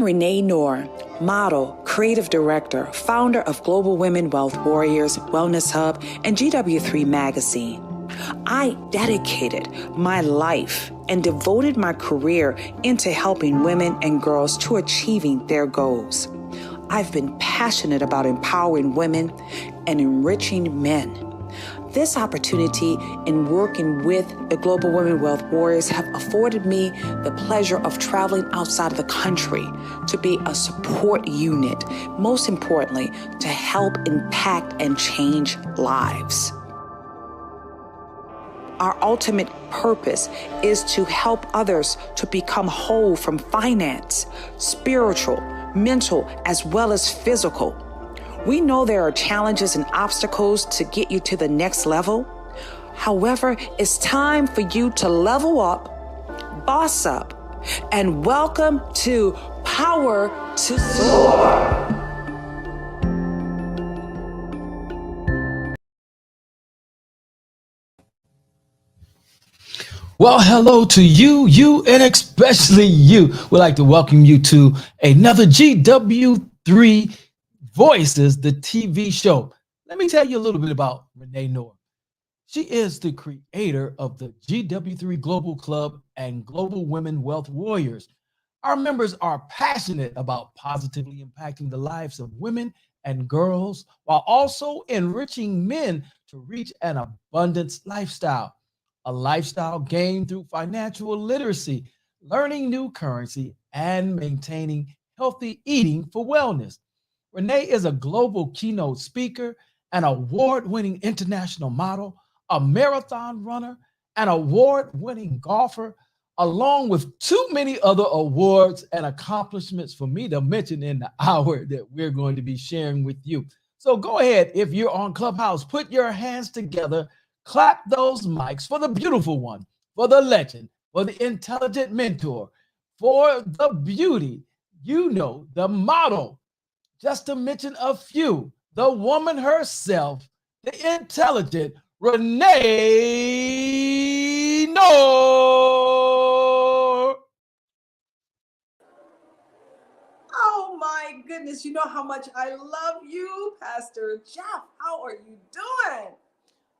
I'm Renee Knorr, model, creative director, founder of Global Women Wealth Warriors, Wellness Hub, and GW3 magazine. I dedicated my life and devoted my career into helping women and girls to achieving their goals. I've been passionate about empowering women and enriching men. This opportunity in working with the Global Women Wealth Warriors have afforded me the pleasure of traveling outside of the country to be a support unit, most importantly, to help impact and change lives. Our ultimate purpose is to help others to become whole from finance, spiritual, mental, as well as physical. We know there are challenges and obstacles to get you to the next level. However, it's time for you to level up, boss up, and welcome to Power to Soar. Well, hello to you, and especially you. We'd like to welcome you to another GW3 Voices, the TV show. Let me tell you a little bit about Renee Knorr. She is the creator of the GW3 Global Club and Global Women Wealth Warriors. Our members are passionate about positively impacting the lives of women and girls while also enriching men to reach an abundance lifestyle, a lifestyle gained through financial literacy, learning new currency, and maintaining healthy eating for wellness. Renee is a global keynote speaker, an award-winning international model, a marathon runner, an award-winning golfer, along with too many other awards and accomplishments for me to mention in the hour that we're going to be sharing with you. So go ahead, if you're on Clubhouse, put your hands together, clap those mics for the beautiful one, for the legend, for the intelligent mentor, for the beauty, the model, just to mention a few, the woman herself, the intelligent Renee Knorr. Oh my goodness, you know how much I love you, Pastor Jeff. How are you doing?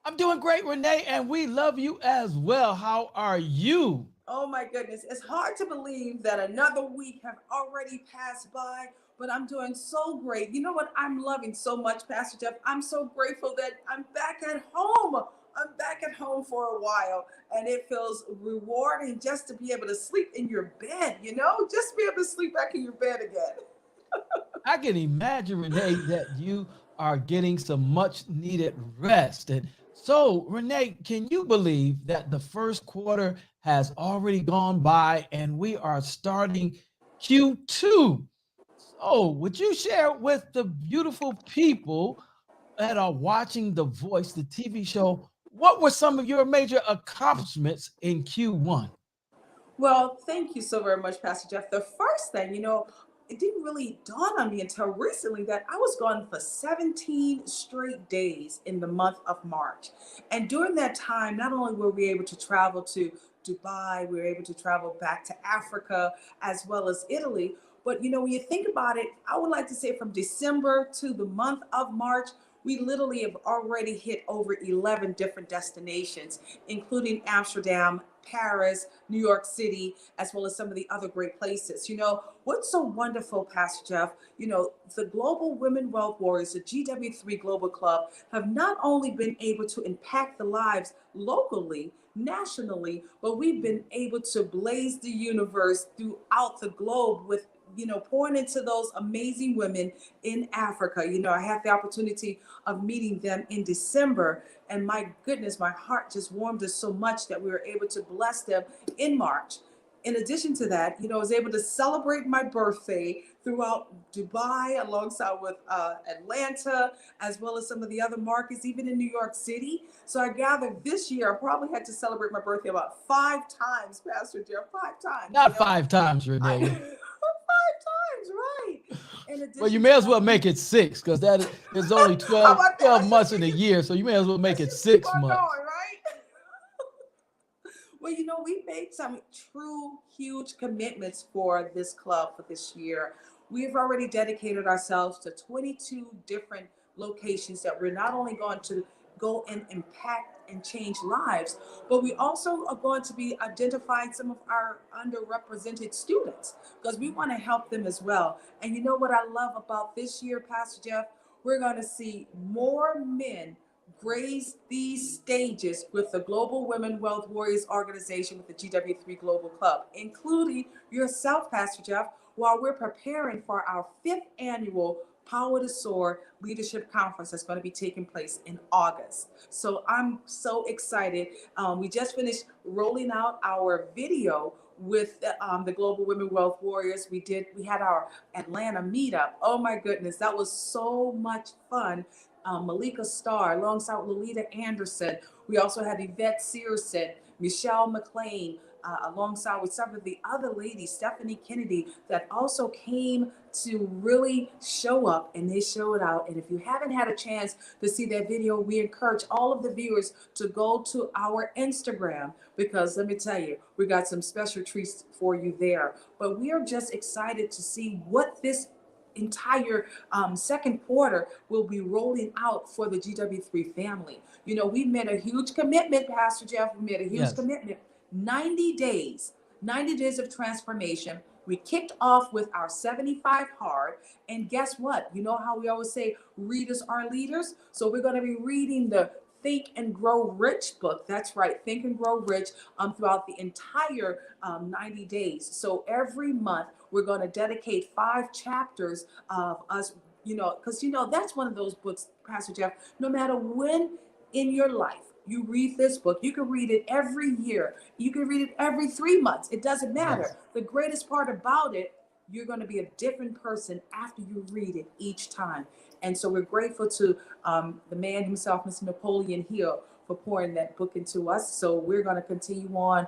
I'm doing great, Renee, and we love you as well. How are you? Oh my goodness, it's hard to believe that another week have already passed by, but I'm doing so great. You know what I'm loving so much, Pastor Jeff? I'm so grateful that I'm back at home. I'm back at home for a while, and it feels rewarding just to be able to sleep in your bed, just be able to sleep back in your bed again. I can imagine, Renee, that you are getting some much needed rest. And so, Renee, can you believe that the first quarter has already gone by and we are starting Q2? So, would you share with the beautiful people that are watching The Voice, the TV show, what were some of your major accomplishments in Q1? Well, thank you so very much, Pastor Jeff. The first thing, it didn't really dawn on me until recently that I was gone for 17 straight days in the month of March. And during that time, not only were we able to travel to Dubai, we were able to travel back to Africa as well as Italy. But when you think about it, I would like to say from December to the month of March, we literally have already hit over 11 different destinations, including Amsterdam, Paris, New York City, as well as some of the other great places. What's so wonderful, Pastor Jeff, the Global Women Wealth Warriors, the GW3 Global Club, have not only been able to impact the lives locally, nationally, but we've been able to blaze the universe throughout the globe with pouring into those amazing women in Africa. I had the opportunity of meeting them in December, and my goodness, my heart just warmed us so much that we were able to bless them in March. In addition to that, I was able to celebrate my birthday throughout Dubai alongside with Atlanta, as well as some of the other markets, even in New York City. So I gathered this year, I probably had to celebrate my birthday about 5 times, Pastor Jeff, 5 times. Not 5 times, Renee. 5 times, right. Well, you may as well make it 6 because that is only 12 months in a year. So you may as well make it 6 months. Going, right? Well, we made some true huge commitments for this club for this year. We've already dedicated ourselves to 22 different locations that we're not only going to go and impact and change lives, but we also are going to be identifying some of our underrepresented students because we want to help them as well. And you know what I love about this year, Pastor Jeff? We're going to see more men grace these stages with the Global Women Wealth Warriors organization with the GW3 Global Club, including yourself, Pastor Jeff, while we're preparing for our 5th annual Power to Soar Leadership Conference that's going to be taking place in August. So I'm so excited. We just finished rolling out our video with the Global Women Wealth Warriors. We had our Atlanta meetup. Oh my goodness, that was so much fun. Malika Starr, alongside Lolita Anderson. We also had Yvette Searson, Michelle McLean, alongside with some of the other ladies, Stephanie Kennedy, that also came to really show up, and they showed out. And if you haven't had a chance to see that video, we encourage all of the viewers to go to our Instagram, because let me tell you, we got some special treats for you there. But we are just excited to see what this entire second quarter will be rolling out for the GW3 family. We made a huge commitment, Pastor Jeff. We made a huge Yes. commitment. 90 days, 90 days of transformation. We kicked off with our 75 hard. And guess what? You know how we always say readers are leaders? So we're going to be reading the Think and Grow Rich book. That's right, Think and Grow Rich throughout the entire 90 days. So every month, we're going to dedicate 5 chapters of us, because, that's one of those books, Pastor Jeff, no matter when in your life you read this book, you can read it every year. You can read it every 3 months. It doesn't matter. Yes. The greatest part about it, you're going to be a different person after you read it each time. And so we're grateful to the man himself, Mr. Napoleon Hill, for pouring that book into us. So we're going to continue on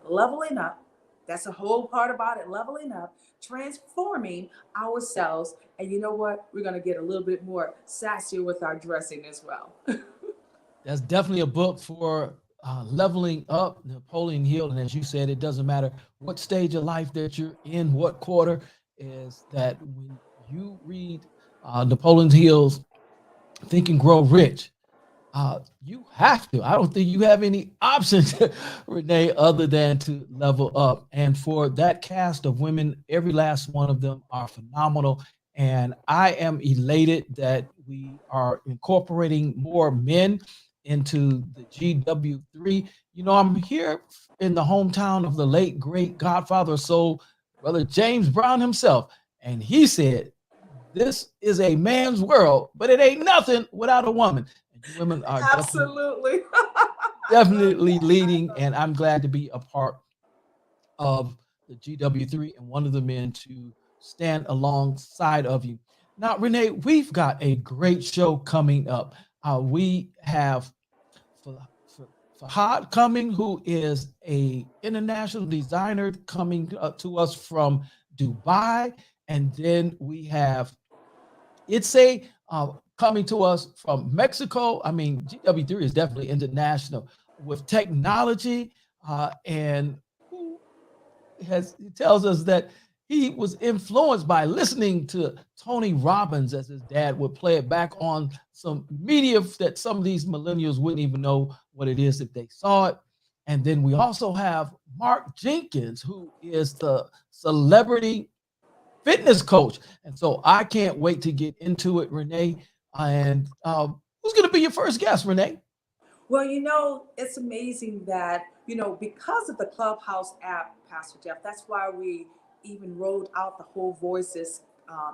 leveling up. That's a whole part about it, leveling up, transforming ourselves. And you know what? We're going to get a little bit more sassier with our dressing as well. That's definitely a book for leveling up, Napoleon Hill. And as you said, it doesn't matter what stage of life that you're in, what quarter, is that when you read Napoleon Hill's Think and Grow Rich, you have to. I don't think you have any options, Renee, other than to level up. And for that cast of women, every last one of them are phenomenal. And I am elated that we are incorporating more men into the GW3. I'm here in the hometown of the late, great Godfather of Soul, Brother James Brown himself. And he said, this is a man's world, but it ain't nothing without a woman. And you women are Absolutely. definitely leading, and I'm glad to be a part of the GW3 and one of the men to stand alongside of you. Now, Renee, we've got a great show coming up. We have Fahad coming, who is a international designer coming to us from Dubai, and then we have Itse coming to us from Mexico. I mean, GW3 is definitely international with technology, and who he tells us that he was influenced by listening to Tony Robbins as his dad would play it back on some media that some of these millennials wouldn't even know what it is if they saw it. And then we also have Mark Jenkins, who is the celebrity fitness coach. And so I can't wait to get into it, Renee. And who's going to be your first guest, Renee? Well, it's amazing that, because of the Clubhouse app, Pastor Jeff, that's why we even rolled out the Whole Voices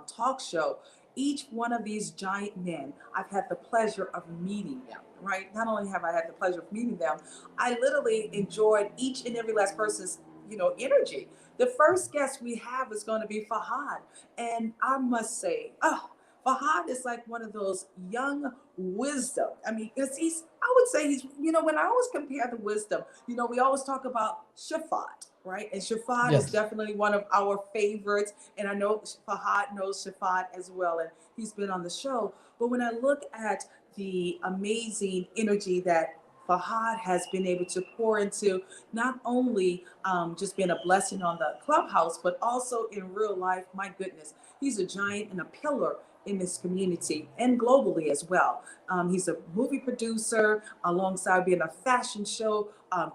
talk show. Each one of these giant men, I've had the pleasure of meeting them, right? Not only have I had the pleasure of meeting them, I literally enjoyed each and every last person's, energy. The first guest we have is going to be Fahad. And I must say, Fahad is like one of those young wisdom. I mean, because I would say he's, when I always compare the wisdom, we always talk about Shafat, right? And Shafat is Yes. definitely one of our favorites. And I know Fahad knows Shafat as well. And he's been on the show. But when I look at the amazing energy that Fahad has been able to pour into not only just being a blessing on the clubhouse, but also in real life. My goodness, he's a giant and a pillar in this community and globally as well. He's a movie producer alongside being a fashion show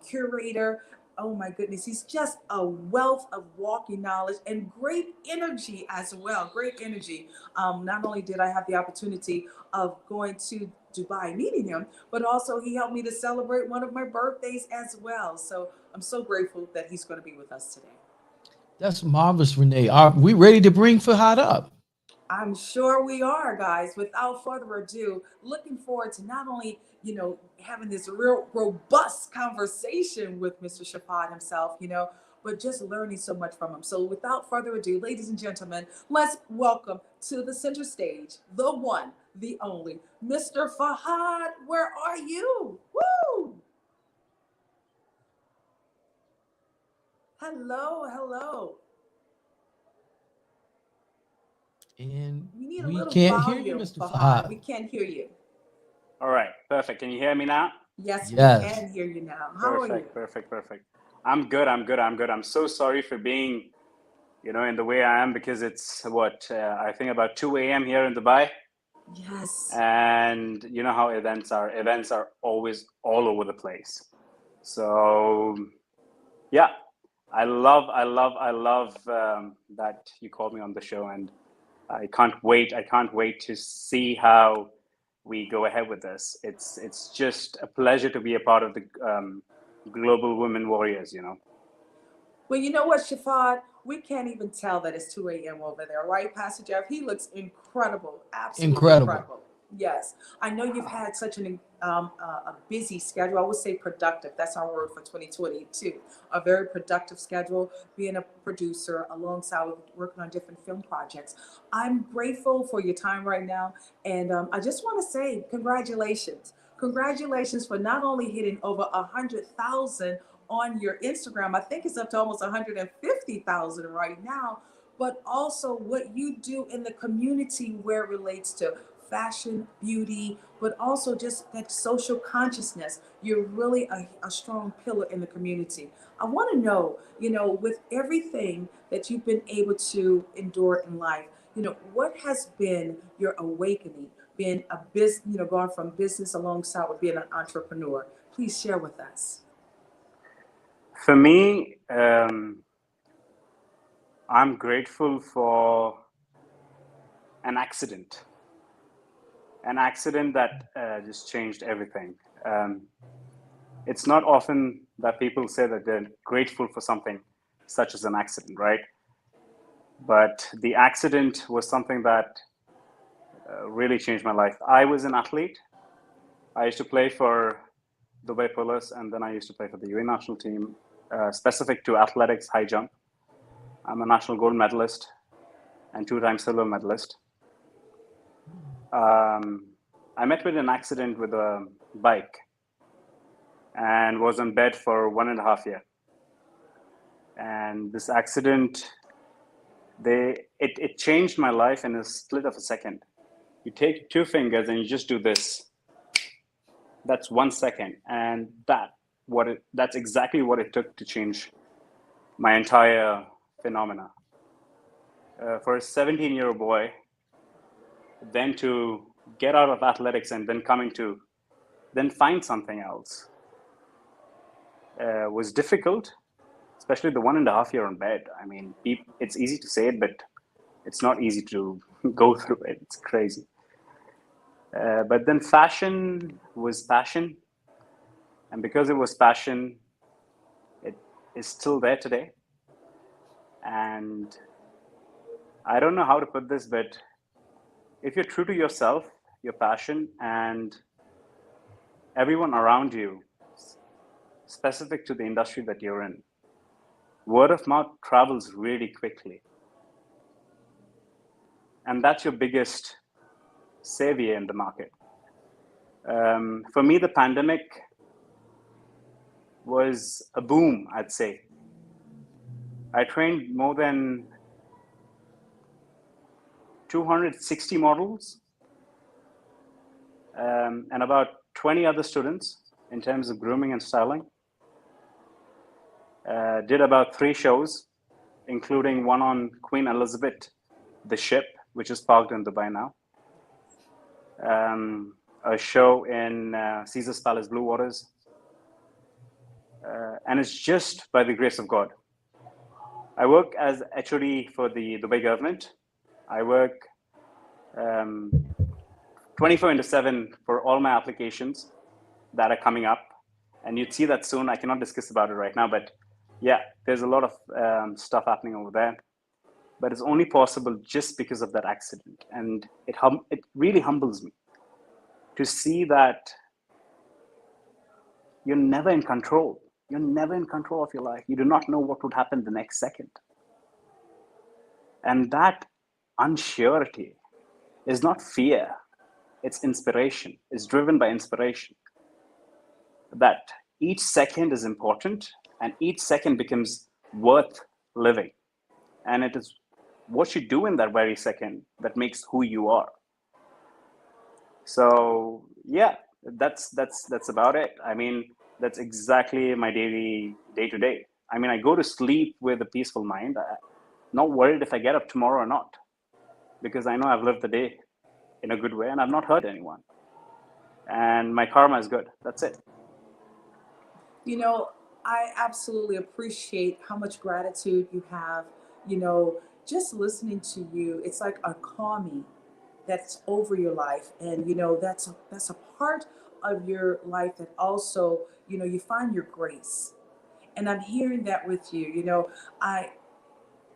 curator. Oh my goodness, he's just a wealth of walking knowledge and great energy as well. Great energy. Not only did I have the opportunity of going to Dubai meeting him, but also he helped me to celebrate one of my birthdays as well. So I'm so grateful that he's going to be with us today. That's marvelous, Renee. Are we ready to bring Fahad up? I'm sure we are, guys. Without further ado, looking forward to not only, having this real robust conversation with Mr. Shafad himself, but just learning so much from him. So without further ado, ladies and gentlemen, let's welcome to the center stage, the one, the only, Mr. Fahad. Where are you? Woo! Hello, hello. And We need a we little can't hear you, volume, Mr. Fahad. We Fahad. can't hear you. All right, perfect. Can you hear me now? Yes, we Yes. can hear you now. How are you? Perfect. I'm good. I'm so sorry for being, in the way I am, because it's I think about 2 a.m. here in Dubai. Yes. And you know how events are. Events are always all over the place. So, yeah, I love that you called me on the show, and I can't wait to see how we go ahead with this. It's just a pleasure to be a part of the Global Women Warriors. Well, you know what, Shafad? We can't even tell that it's 2 a.m. over there, right, Pastor Jeff? He looks incredible, absolutely incredible. Yes, I know you've had such a busy schedule. I would say productive. That's our word for 2022. A very productive schedule, being a producer alongside with working on different film projects. I'm grateful for your time right now, and I just want to say congratulations. Congratulations for not only hitting over 100,000 on your Instagram. I think it's up to almost 150,000 right now, but also what you do in the community where it relates to fashion, beauty, but also just that social consciousness. You're really a strong pillar in the community. I want to know, with everything that you've been able to endure in life, what has been your awakening, being a business, going from business alongside with being an entrepreneur? Please share with us. For me, I'm grateful for an accident that just changed everything. It's not often that people say that they're grateful for something such as an accident, right? But the accident was something that really changed my life. I was an athlete. I used to play for Dubai Police, and then I used to play for the UAE national team, specific to athletics, high jump. I'm a national gold medalist and 2-time silver medalist. I met with an accident with a bike and was on bed for 1.5 years. And this accident, it changed my life in a split of a second. You take 2 fingers and you just do this. That's 1 second, and that's exactly what it took to change my entire phenomena. For a 17-year-old boy, then to get out of athletics and then find something else was difficult, especially the 1.5 year on bed. I mean, it's easy to say it, but it's not easy to go through it. It's crazy. But then fashion was passion. And because it was passion, it is still there today. And I don't know how to put this, but if you're true to yourself, your passion, and everyone around you, specific to the industry that you're in, word of mouth travels really quickly. And that's your biggest savior in the market. For me, the pandemic was a boom, I'd say. I trained more than 260 models and about 20 other students in terms of grooming and styling. Did about 3 shows, including one on Queen Elizabeth, the ship, which is parked in Dubai now. A show in Caesar's Palace Blue Waters. And it's just by the grace of God. I work as HOD for the Dubai government. I work 24/7 for all my applications that are coming up. And you'd see that soon. I cannot discuss about it right now, but yeah, there's a lot of stuff happening over there. But it's only possible just because of that accident. And it really humbles me to see that you're never in control. You're never in control of your life. You do not know what would happen the next second. And that unsurety is not fear. It's inspiration. It's driven by inspiration. That each second is important and each second becomes worth living. And it is what you do in that very second that makes who you are. So yeah, that's about it. I mean, that's exactly my day to day. I mean, I go to sleep with a peaceful mind. I'm not worried if I get up tomorrow or not, because I know I've lived the day in a good way and I've not hurt anyone. And my karma is good. That's it. You know, I absolutely appreciate how much gratitude you have. You know, just listening to you, it's like a calming that's over your life. And, you know, that's a part of your life that also, you know, you find your grace. And I'm hearing that with you. You know, I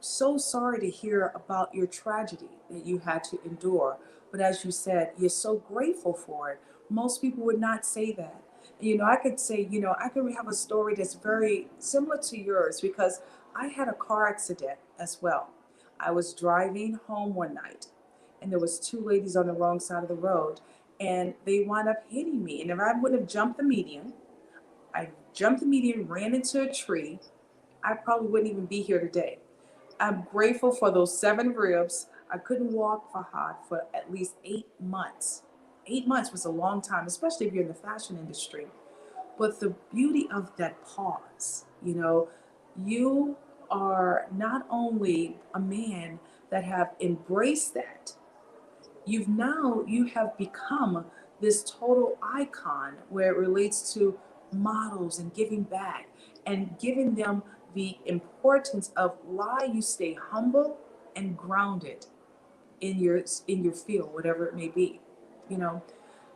so sorry to hear about your tragedy that you had to endure. But as you said, you're so grateful for it. Most people would not say that. You know, I could say, you know, I could have a story that's very similar to yours because I had a car accident as well. I was driving home one night and there was 2 ladies on the wrong side of the road and they wound up hitting me. And if I would have jumped the median, ran into a tree, I probably wouldn't even be here today. I'm grateful for those 7 ribs. I couldn't walk, Fahad, for at least 8 months. 8 months was a long time, especially if you're in the fashion industry. But the beauty of that pause, you know, you are not only a man that have embraced that, you have become this total icon where it relates to models and giving back and giving them the importance of why you stay humble and grounded in your field, whatever it may be. You know,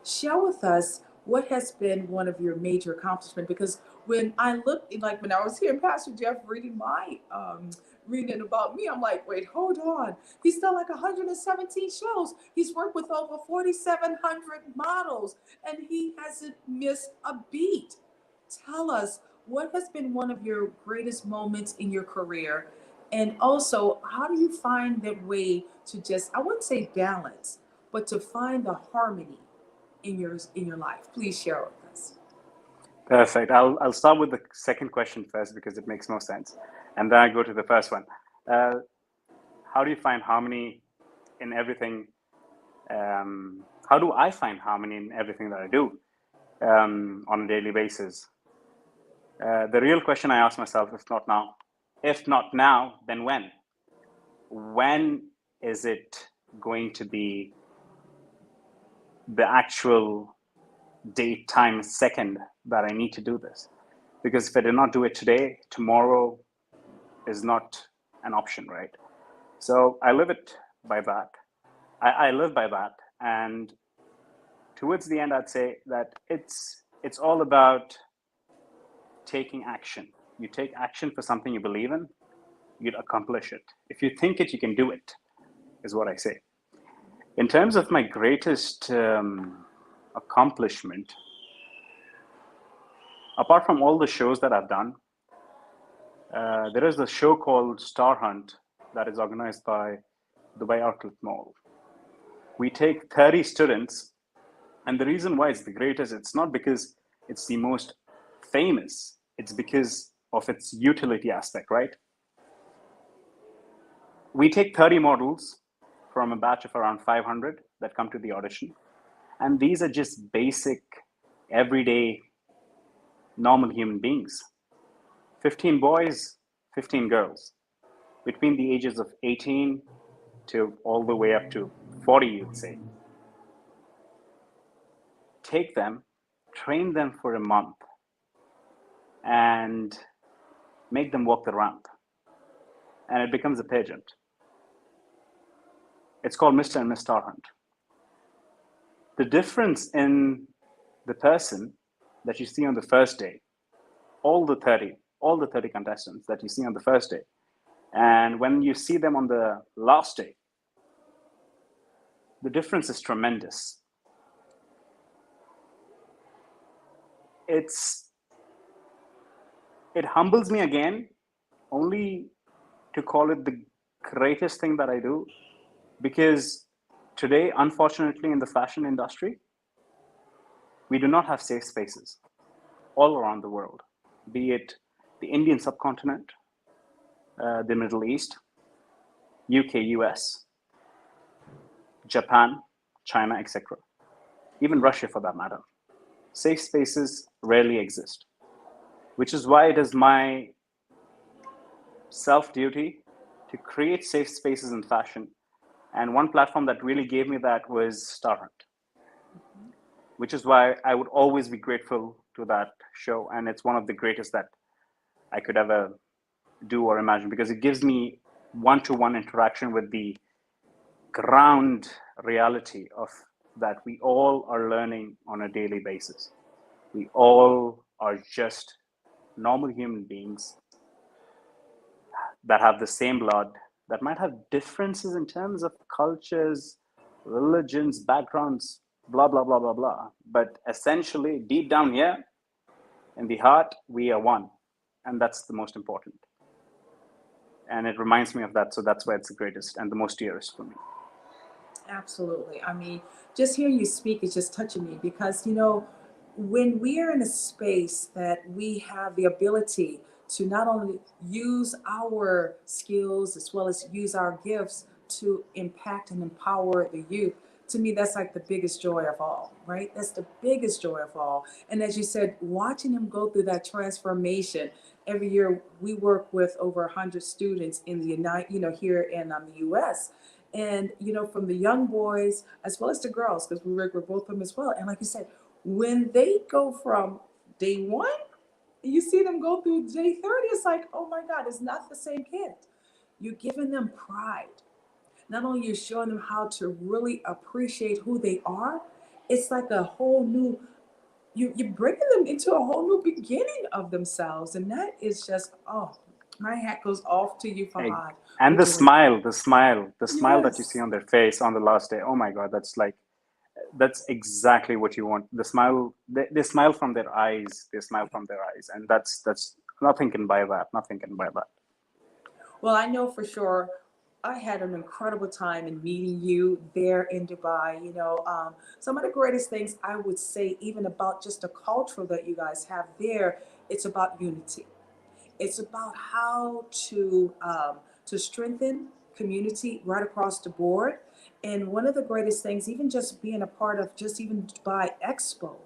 share with us what has been one of your major accomplishments. Because when I looked, like when I was hearing Pastor Jeff reading my reading about me, I'm like, wait, hold on. He's done like 117 shows. He's worked with over 4,700 models, and he hasn't missed a beat. Tell us, what has been one of your greatest moments in your career? And also, how do you find that way to just, I wouldn't say balance, but to find the harmony in your life? Please share with us. Perfect. I'll start with the second question first because it makes more sense, and then I go to the first one. How do you find harmony in everything? How do I find harmony in everything that I do on a daily basis? The real question I ask myself, if not now, then when? When is it going to be the actual date, time, second that I need to do this? Because if I did not do it today, tomorrow is not an option, right? So I live it by that. I live by that. And towards the end, I'd say that it's all about taking action. You take action for something you believe in, you'd accomplish it. If you think it, you can do it, is what I say. In terms of my greatest accomplishment, apart from all the shows that I've done, there is a show called Star Hunt that is organized by Dubai Outlet Mall. We take 30 students, and the reason why it's the greatest, it's not because it's the most famous, it's because of its utility aspect, right? We take 30 models from a batch of around 500 that come to the audition. And these are just basic, everyday normal human beings. 15 boys, 15 girls, between the ages of 18 to all the way up to 40, you'd say. Take them, train them for a month, and make them walk the ramp. And it becomes a pageant. It's called Mr. and Miss Star Hunt. The difference in the person that you see on the first day, all the 30 contestants that you see on the first day, and when you see them on the last day, the difference is tremendous. It humbles me again, only to call it the greatest thing that I do, because today, unfortunately, in the fashion industry, we do not have safe spaces all around the world, be it the Indian subcontinent, the Middle East, UK, US, Japan, China, etc., even Russia for that matter. Safe spaces rarely exist, which is why it is my self-duty to create safe spaces in fashion. And one platform that really gave me that was Star Hunt, which is why I would always be grateful to that show. And it's one of the greatest that I could ever do or imagine, because it gives me one-to-one interaction with the ground reality of that we all are learning on a daily basis. We all are just normal human beings that have the same blood, that might have differences in terms of cultures, religions, backgrounds, blah, blah, blah, blah, blah. But essentially, deep down here, in the heart, we are one. And that's the most important. And it reminds me of that. So that's why it's the greatest and the most dearest for me. Absolutely. I mean, just hearing you speak is just touching me because, you know, when we're in a space that we have the ability to not only use our skills as well as use our gifts to impact and empower the youth, to me, that's like the biggest joy of all, right? That's the biggest joy of all. And as you said, watching them go through that transformation. Every year, we work with over 100 students in the here in the U.S. And from the young boys as well as the girls, because we work with both of them as well. And like you said, when they go from day one, you see them go through day 30, it's like, oh my God, it's not the same kid. You're giving them pride. Not only you're showing them how to really appreciate who they are, it's like a whole new, you're bringing them into a whole new beginning of themselves. And that is just, oh, my hat goes off to you, Fahad. And the smile that you see Yes. on their face on the last day. Oh my God, that's exactly what you want. The smile, they smile from their eyes. They smile from their eyes. And that's nothing can buy that. Nothing can buy that. Well, I know for sure I had an incredible time in meeting you there in Dubai. Some of the greatest things I would say, even about just the culture that you guys have there, it's about unity. It's about how to strengthen community right across the board. And one of the greatest things, even just being a part of just even Dubai Expo,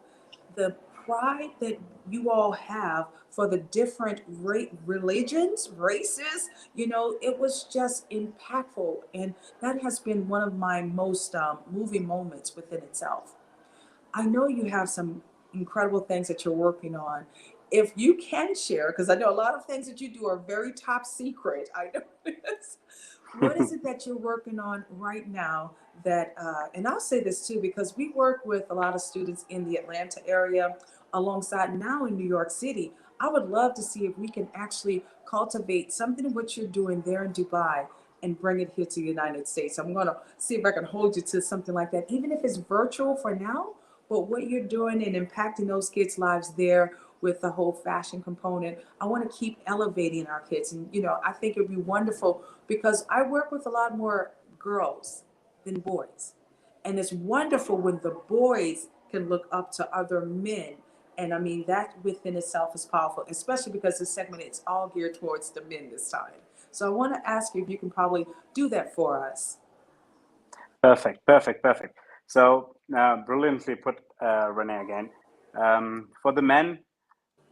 the pride that you all have for the different religions, races, it was just impactful. And that has been one of my most moving moments within itself. I know you have some incredible things that you're working on. If you can share, because I know a lot of things that you do are very top secret. I know this. What is it that you're working on right now that, and I'll say this too, because we work with a lot of students in the Atlanta area alongside now in New York City. I would love to see if we can actually cultivate something of what you're doing there in Dubai and bring it here to the United States. I'm going to see if I can hold you to something like that, even if it's virtual for now. But what you're doing and impacting those kids' lives there with the whole fashion component, I want to keep elevating our kids. And, I think it'd be wonderful because I work with a lot more girls than boys. And it's wonderful when the boys can look up to other men. And I mean, that within itself is powerful, especially because this segment is all geared towards the men this time. So I want to ask you if you can probably do that for us. Perfect. So brilliantly put, Renee, again. For the men,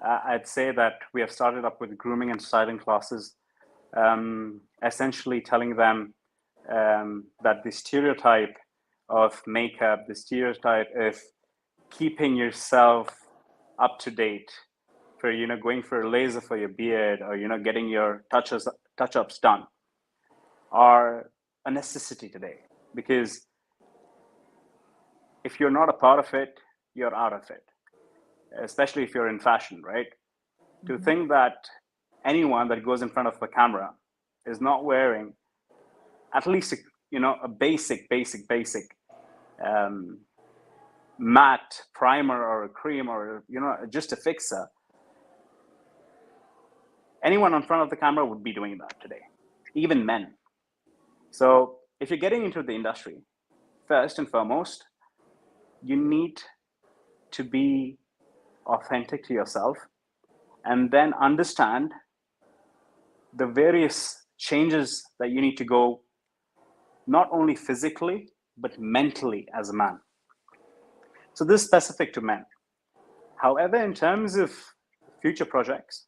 I'd say that we have started up with grooming and styling classes, essentially telling them that the stereotype of makeup, the stereotype of keeping yourself up to date, for going for a laser for your beard, or getting your touch-ups done, are a necessity today. Because if you're not a part of it, you're out of it, especially if you're in fashion, right? To think that anyone that goes in front of a camera is not wearing at least a basic matte primer or a cream, or just a fixer. Anyone in front of the camera would be doing that today, even men. So if you're getting into the industry, first and foremost, you need to be authentic to yourself, and then understand the various changes that you need to go, not only physically, but mentally as a man. So this is specific to men. However, in terms of future projects,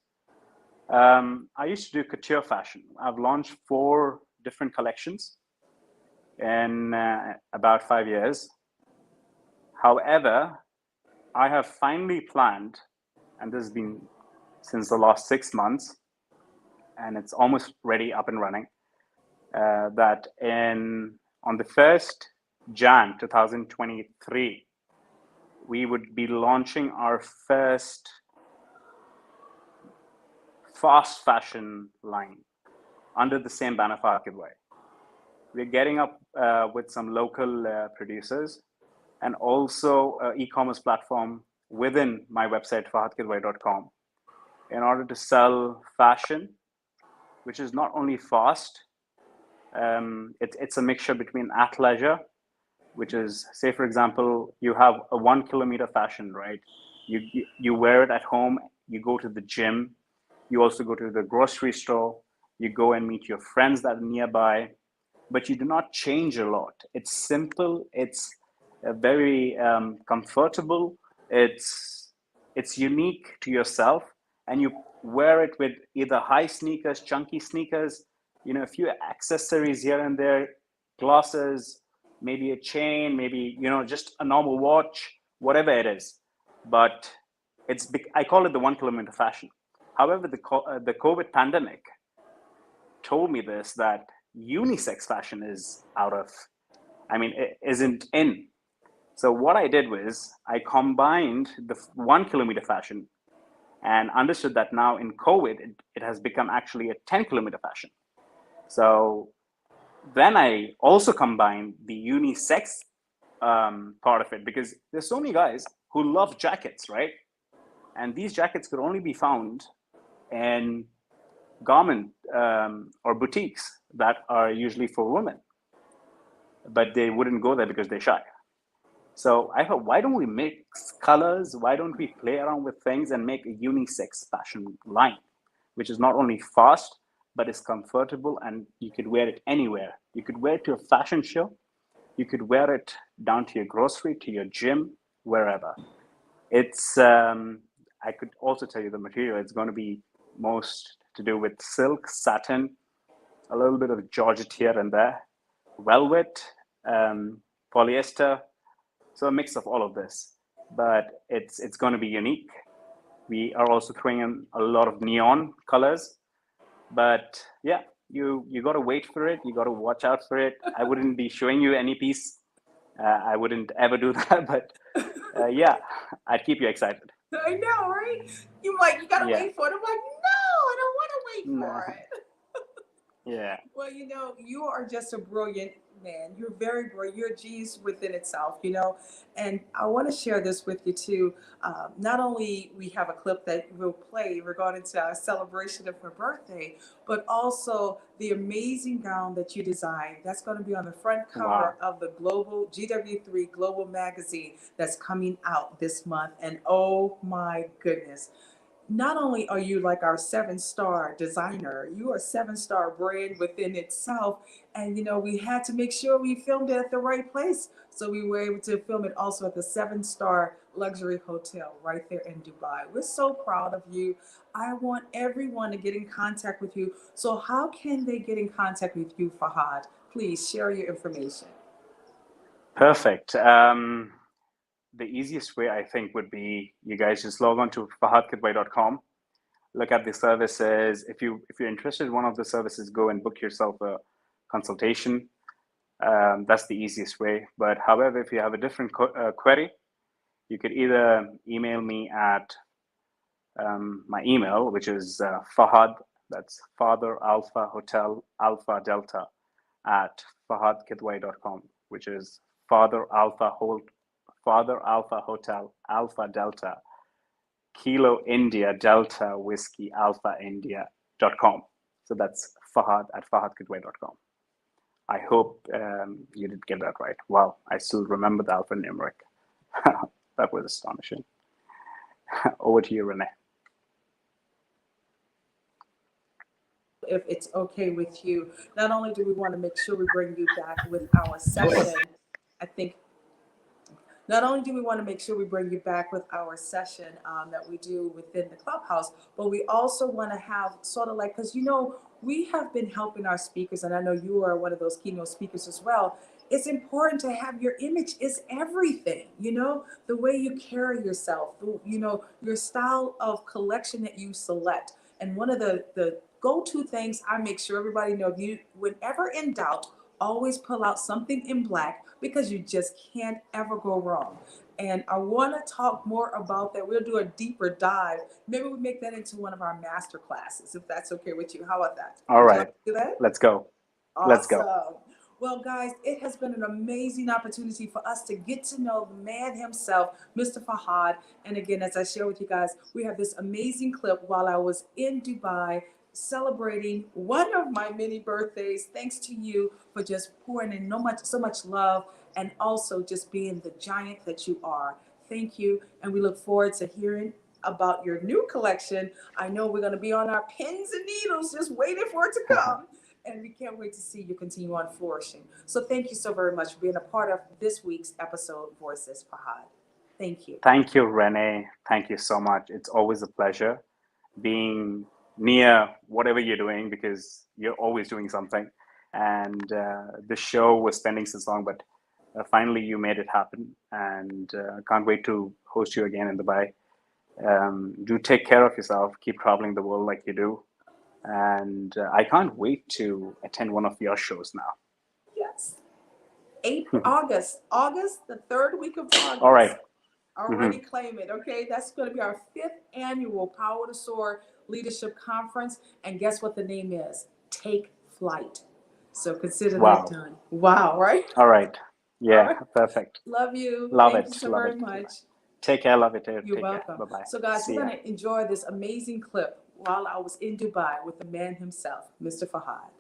I used to do couture fashion. I've launched 4 different collections in about 5 years. However, I have finally planned, and this has been since the last 6 months, and it's almost ready, up and running, that on the 1st Jan 2023, we would be launching our first fast fashion line under the same banner for GW3. We're getting up with some local producers, and also an e-commerce platform within my website, fahadkidwai.com, in order to sell fashion, which is not only fast, it's a mixture between athleisure, which is, say for example, you have a 1 kilometer fashion, right? You wear it at home, you go to the gym, you also go to the grocery store, you go and meet your friends that are nearby, but you do not change a lot. It's simple, it's very comfortable, it's unique to yourself, and you wear it with either high sneakers, chunky sneakers, a few accessories here and there, glasses, maybe a chain, maybe just a normal watch, whatever it is. But I call it the 1 kilometer fashion. However, the COVID pandemic told me this, that unisex fashion isn't in. So what I did was I combined the 1 kilometer fashion and understood that now in COVID, it has become actually a 10 kilometer fashion. So then I also combined the unisex part of it, because there's so many guys who love jackets, right? And these jackets could only be found in garment or boutiques that are usually for women, but they wouldn't go there because they're shy. So I thought, why don't we mix colors? Why don't we play around with things and make a unisex fashion line, which is not only fast, but is comfortable, and you could wear it anywhere. You could wear it to a fashion show. You could wear it down to your grocery, to your gym, wherever. It's, I could also tell you the material. It's going to be most to do with silk, satin, a little bit of georgette here and there, velvet, polyester. So a mix of all of this, but it's going to be unique. We are also throwing in a lot of neon colors, but yeah, you got to wait for it. You got to watch out for it. I wouldn't be showing you any piece. I wouldn't ever do that, but yeah, I'd keep you excited. I know, right? You gotta wait for it. I'm like, no, I don't want to wait for it. Yeah. Well, you are just a brilliant man. You're very brilliant. You're a genius within itself, And I want to share this with you too. Not only we have a clip that we'll play regarding to our celebration of her birthday, but also the amazing gown that you designed. That's going to be on the front cover of the GW3 Global magazine that's coming out this month. And oh my goodness. not only are you like our 7-star designer, you are a 7-star brand within itself. And we had to make sure we filmed it at the right place. So we were able to film it also at the 7-star luxury hotel right there in Dubai. We're so proud of you. I want everyone to get in contact with you. So how can they get in contact with you, Fahad? Please share your information. Perfect. The easiest way, I think, would be you guys just log on to fahadkidwai.com, look at the services. If you're interested in one of the services, go and book yourself a consultation. That's the easiest way. But however, if you have a different query, you could either email me at my email, which is Fahad, that's Father Alpha Hotel Alpha Delta at fahadkidwai.com, which is Father Alpha Hotel Alpha Delta Kilo India Delta Whiskey Alpha India.com. So that's Fahad at fahadkidwai.com. I hope you did get that right. Wow, I still remember the alphanumeric. That was astonishing. Over to you, Renee. If it's okay with you, not only do we want to make sure we bring you back with our session, I think not only do we want to make sure we bring you back with our session that we do within the clubhouse, but we also want to have sort of like, because we have been helping our speakers, and I know you are one of those keynote speakers as well. It's important to have your image is everything, the way you carry yourself, your style of collection that you select. And one of the go-to things I make sure everybody know, whenever in doubt, always pull out something in black, because you just can't ever go wrong. And I want to talk more about that. We'll do a deeper dive. Maybe we make that into one of our master classes, if that's okay with you. How about that? All right. Would you like to do that? Let's go. Awesome. Let's go. Well, guys, it has been an amazing opportunity for us to get to know the man himself, Mr. Fahad. And again, as I share with you guys, we have this amazing clip while I was in Dubai celebrating one of my many birthdays. Thanks to you for just pouring in so much love, and also just being the giant that you are. Thank you. And we look forward to hearing about your new collection. I know we're going to be on our pins and needles just waiting for it to come. And we can't wait to see you continue on flourishing. So thank you so very much for being a part of this week's episode, Voices, Fahad. Thank you. Thank you, Renee. Thank you so much. It's always a pleasure being near whatever you're doing, because you're always doing something. And the show was pending since long, but finally you made it happen. And can't wait to host you again in Dubai. Do take care of yourself. Keep traveling the world like you do. And I can't wait to attend one of your shows now. Yes. August, the third week of August. All right. Already claim it, okay? That's going to be our 5th annual Power to Soar Leadership Conference. And guess what the name is? Take Flight. So consider that done. Wow, right? All right. Yeah, right. Perfect. Love you. Love Thank it. you so Love very it. much. Take care. Love it. You're welcome. Bye-bye. So guys, we're going to enjoy this amazing clip while I was in Dubai with the man himself, Mr. Fahad.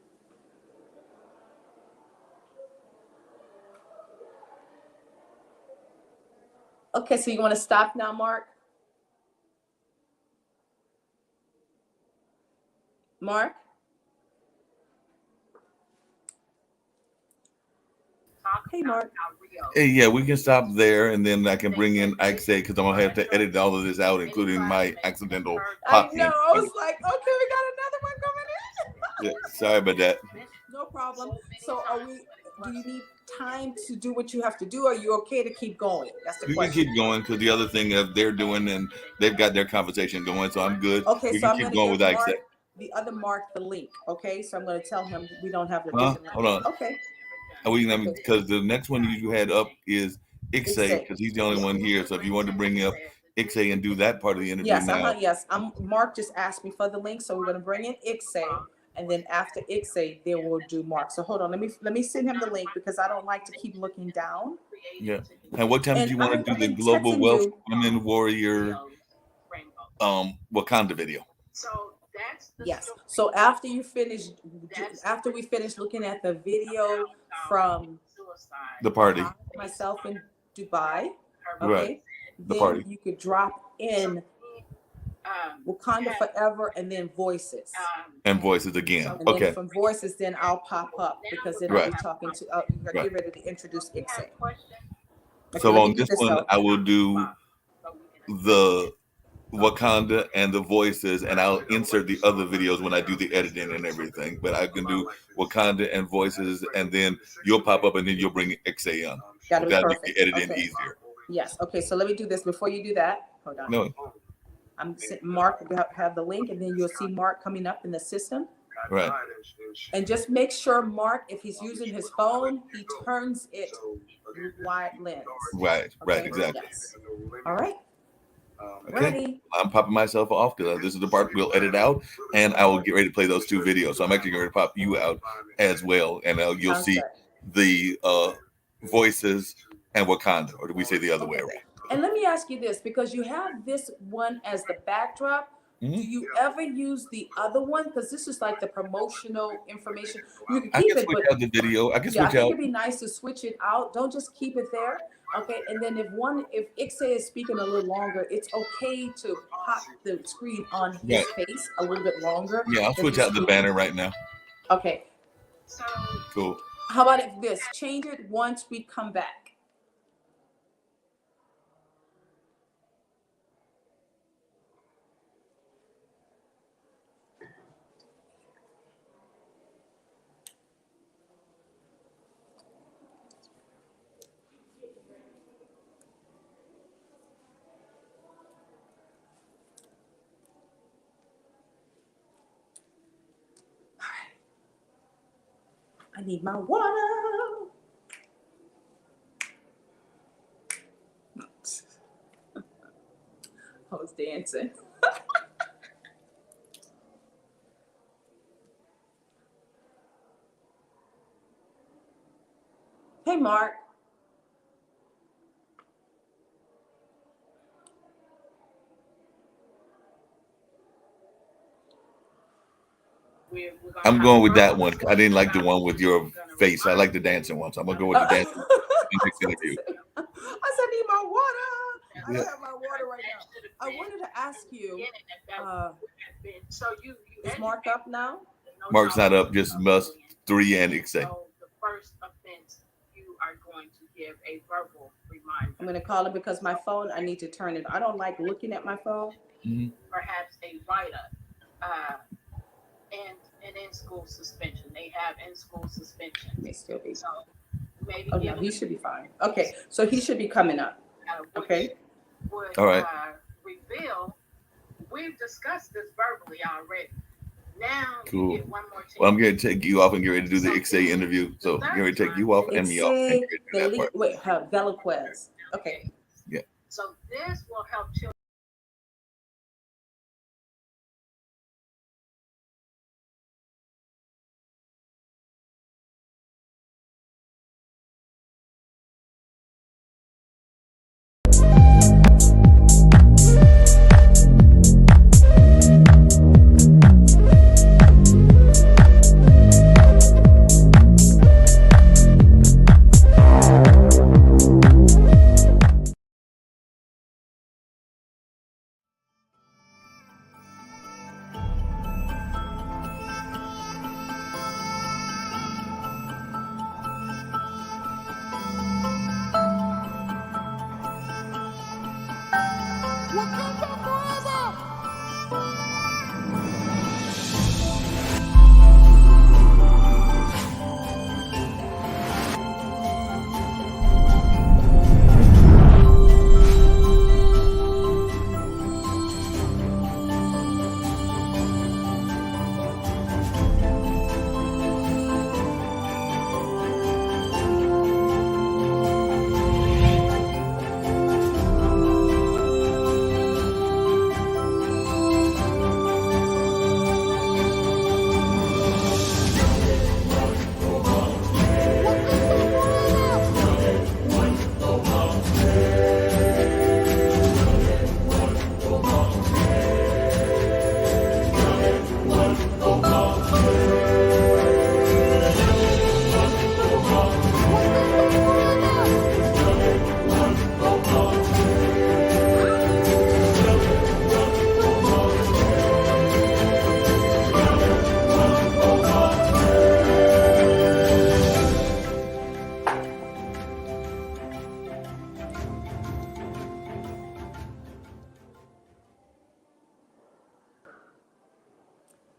Okay, so you want to stop now, Mark? Mark? Hey, Mark. Hey, yeah, we can stop there, and then I can bring in Ike because I'm gonna have to edit all of this out, including my accidental pop. I know. I was like, okay, we got another one coming in. Yeah, sorry about that. No problem. So, do you need time to do what you have to do? Or are you okay to keep going? That's the question. We can keep going because the other thing that they're doing, and they've got their conversation going, so I'm good. Okay, we so can I'm keep going with Ike. The other Mark the link. Okay, so I'm going to tell him we don't have the Hold on. Okay. Because the next one you had up is Ixay, because he's the only one here. So if you want to bring up Ixay and do that part of the interview now. Yes. Mark just asked me for the link, so we're going to bring in Ixay, and then after Ixay, then we'll do Mark. So hold on, let me send him the link because I don't like to keep looking down. Yeah. And what time do you want to do the Global Wealth Women Warrior Wakanda video? Yes. So after we finish looking at the video from the party, myself in Dubai, okay, right. The party, you could drop in Wakanda Forever, and then Voices. And Voices again. And Okay. then from Voices, then I'll pop up because then I'll be talking to, get ready to introduce Ixay. Okay, so on this one, I will do the Wakanda and the Voices, and I'll insert the other videos when I do the editing and everything. But I can do Wakanda and Voices, and then you'll pop up, and then you'll bring Ixay on. That'll make the editing easier. Yes. Okay. So let me do this before you do that. Hold on. No. I'm Mark. Have the link, and then you'll see Mark coming up in the system. Right. And just make sure Mark, if he's using his phone, he turns it wide lens. Right. Okay? Right. Exactly. Yes. All right. Okay. Ready. I'm popping myself off because this is the part we'll edit out, and I will get ready to play those 2 videos. So I'm actually going to pop you out as well, and you'll see the Voices and Wakanda, or do we say the other way around? And let me ask you this, because you have this one as the backdrop. Do you ever use the other one? Because this is like the promotional information. You can keep it, but out the video. I can switch I think out. it'd be nice to switch it out. Don't just keep it there. Okay. And then if Ixay is speaking a little longer, it's okay to pop the screen on his face a little bit longer. Yeah, I'll switch out the banner right now. Okay. Cool. How about if this? Change it once we come back. I need my water. I was dancing. Hey, Mark. I'm going with that one. I didn't like the one with your face. I like the dancing one, so I'm gonna go with the dancing. I said, I need my water. I don't have my water right now. I wanted to ask you, is Mark up now? Mark's not up, just Must 3 and Ixay. So the first offense, you are going to give a verbal reminder. I'm going to call it because my phone, I need to turn it. I don't like looking at my phone. Perhaps a write-up and in-school suspension. They have in-school suspension. May still be. So maybe no, he should be fine. Okay, so he should be coming up. Okay. Would, all right. Reveal, we've discussed this verbally already. Now, cool. You get one more chance. Well, I'm going to take you off and get ready to do the Ixay interview. So I'm going to take you off and me off. Wait, Veloquez. Okay. Yeah. So this will help children.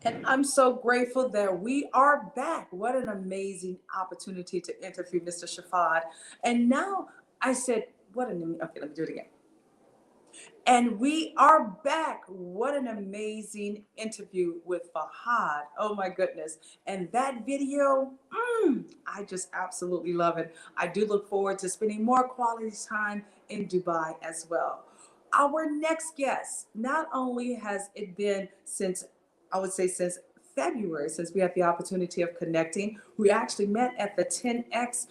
And I'm so grateful that we are back. What an amazing opportunity to interview Mr. Shafad. And now I said, what an, okay, let me do it again. And we are back. What an amazing interview with Fahad. Oh my goodness. And that video, I just absolutely love it. I do look forward to spending more quality time in Dubai as well. Our next guest, not only has it been since, I would say since February, since we had the opportunity of connecting, we actually met at the 10X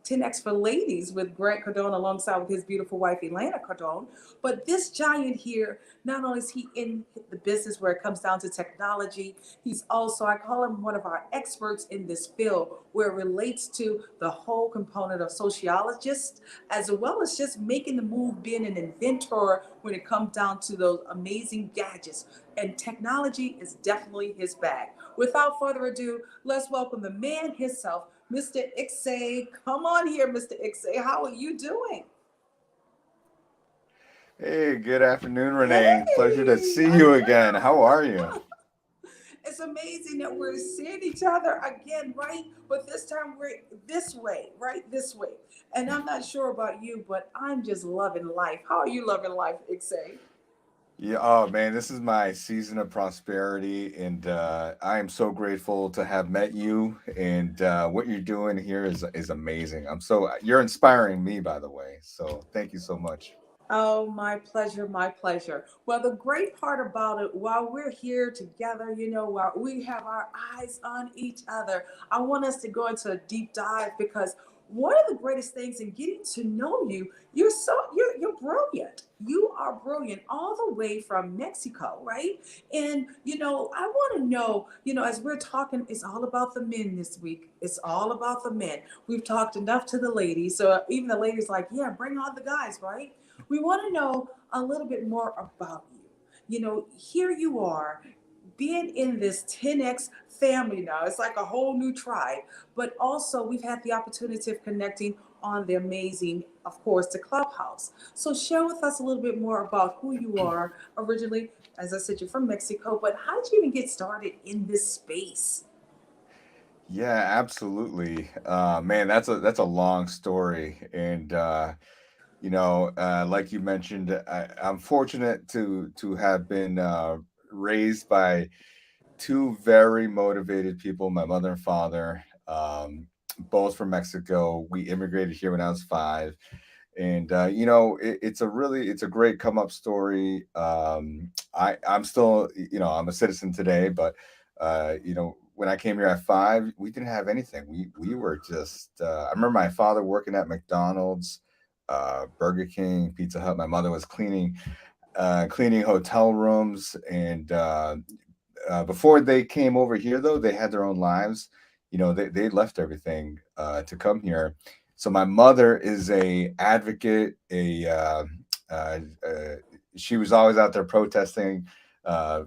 10X for Ladies with Grant Cardone alongside with his beautiful wife, Elena Cardone. But this giant here, not only is he in the business where it comes down to technology, he's also, I call him one of our experts in this field where it relates to the whole component of sociologists, as well as just making the move, being an inventor when it comes down to those amazing gadgets. And technology is definitely his bag. Without further ado, let's welcome the man himself, Mr. Ikse. Come on here, Mr. Ikse. How are you doing? Hey, good afternoon, Renee. Pleasure to Hey, see I you again. How know. are you? It's amazing that we're seeing each other again, right? But this time we're this way, right? This way. And I'm not sure about you, but I'm just loving life. How are you loving life, Ikse? Yeah, oh man, this is my season of prosperity, and I am so grateful to have met you. And what you're doing here is amazing. You're inspiring me, by the way. So thank you so much. Oh, my pleasure, my pleasure. Well, the great part about it, while we're here together, while we have our eyes on each other, I want us to go into a deep dive because one of the greatest things in getting to know you, you're brilliant. You are brilliant all the way from Mexico, right? And I want to know, as we're talking, it's all about the men this week. It's all about the men. We've talked enough to the ladies, so even the ladies like, yeah, bring on the guys, right? We want to know a little bit more about you. Here you are being in this 10X family now. It's like a whole new tribe. But also, we've had the opportunity of connecting on the amazing, of course, the Clubhouse. So, share with us a little bit more about who you are originally. As I said, you're from Mexico, but how did you even get started in this space? Yeah, absolutely. Man, that's a long story, and like you mentioned, I'm fortunate to have been raised by two very motivated people, my mother and father, both from Mexico. We immigrated here when I was 5. And it's a great come up story. I'm still, I'm a citizen today, but when I came here at 5, we didn't have anything. We were just I remember my father working at McDonald's, Burger King, Pizza Hut. My mother was cleaning hotel rooms. And before they came over here, though, they had their own lives. They left everything to come here. So my mother is a advocate. Uh, uh, she was always out there protesting uh,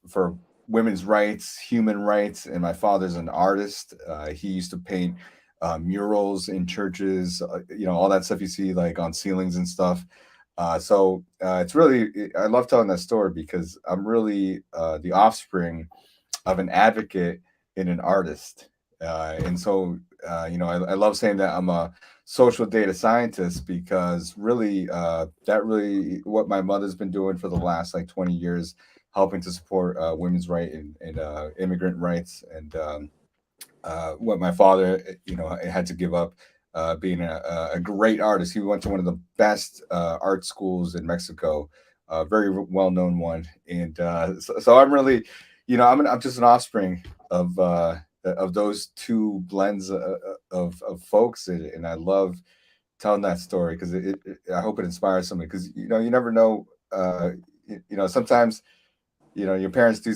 for women's rights, human rights. And my father's an artist. He used to paint murals in churches. All that stuff you see like on ceilings and stuff. It's really, I love telling that story because I'm really the offspring of an advocate and an artist. I love saying that I'm a social data scientist because really, that really what my mother's been doing for the last like 20 years, helping to support women's right and immigrant rights. And what my father, had to give up being a great artist. He went to one of the best art schools in Mexico, a very well known one. And so I'm really, I'm just an offspring of those two blends of folks, and I love telling that story because I hope it inspires somebody because you never know. Sometimes your parents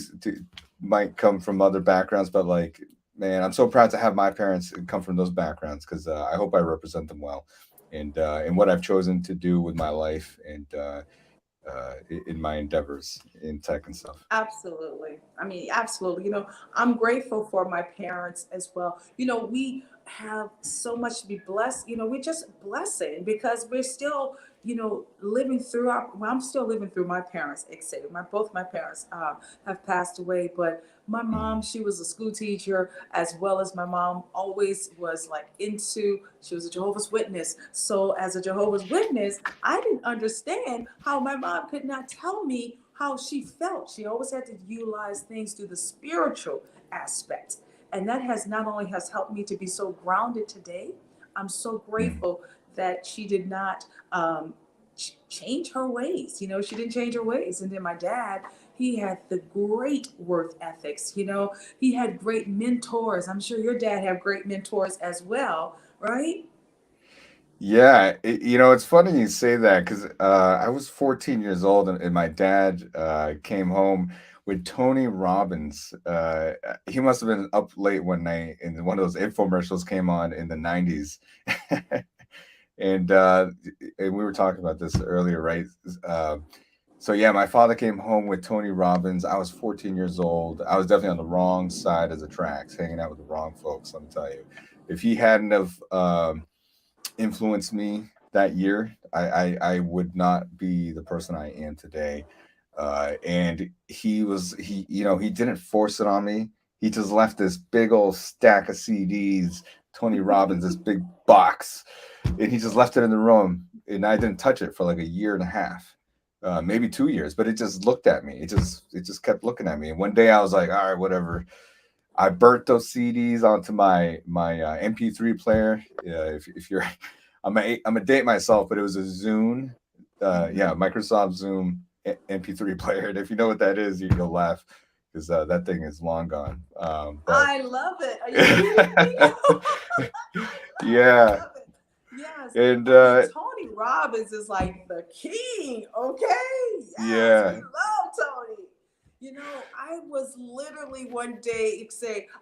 might come from other backgrounds, but like, man, I'm so proud to have my parents come from those backgrounds because I hope I represent them well, and what I've chosen to do with my life and in my endeavors in tech and stuff. Absolutely. I mean, absolutely. I'm grateful for my parents as well. We have so much to be blessed. We're just blessing because we're still, living through I'm still living through my parents, except both my parents have passed away, but my mom, she was a school teacher, as well as my mom always was like she was a Jehovah's Witness. So as a Jehovah's Witness, I didn't understand how my mom could not tell me how she felt. She always had to utilize things through the spiritual aspect. And that has not only has helped me to be so grounded today, I'm so grateful that she did not change her ways. She didn't change her ways. And then my dad, he had the great work ethics. He had great mentors. I'm sure your dad had great mentors as well, right? Yeah, it's funny you say that because I was 14 years old and my dad came home with Tony Robbins. He must have been up late one night and one of those infomercials came on in the 90s. And we were talking about this earlier, right? So yeah, my father came home with Tony Robbins. I was 14 years old. I was definitely on the wrong side of the tracks, hanging out with the wrong folks. Let me tell you, if he hadn't have influenced me that year, I would not be the person I am today. And he didn't force it on me. He just left this big old stack of CDs, Tony Robbins, this big box, and he just left it in the room. And I didn't touch it for like a year and a half, maybe 2 years. But it just looked at me. It just kept looking at me. And one day I was like, all right, whatever. I burnt those CDs onto my MP3 player. If you're, I'm a date myself, but it was a Zune, Microsoft Zoom MP3 player. And if you know what that is, you'll laugh because that thing is long gone. But I love it. Are you kidding me? Yeah. Yes. And Tony Robbins is like the king. Okay. Yes, yeah. we love Tony. I was literally one day,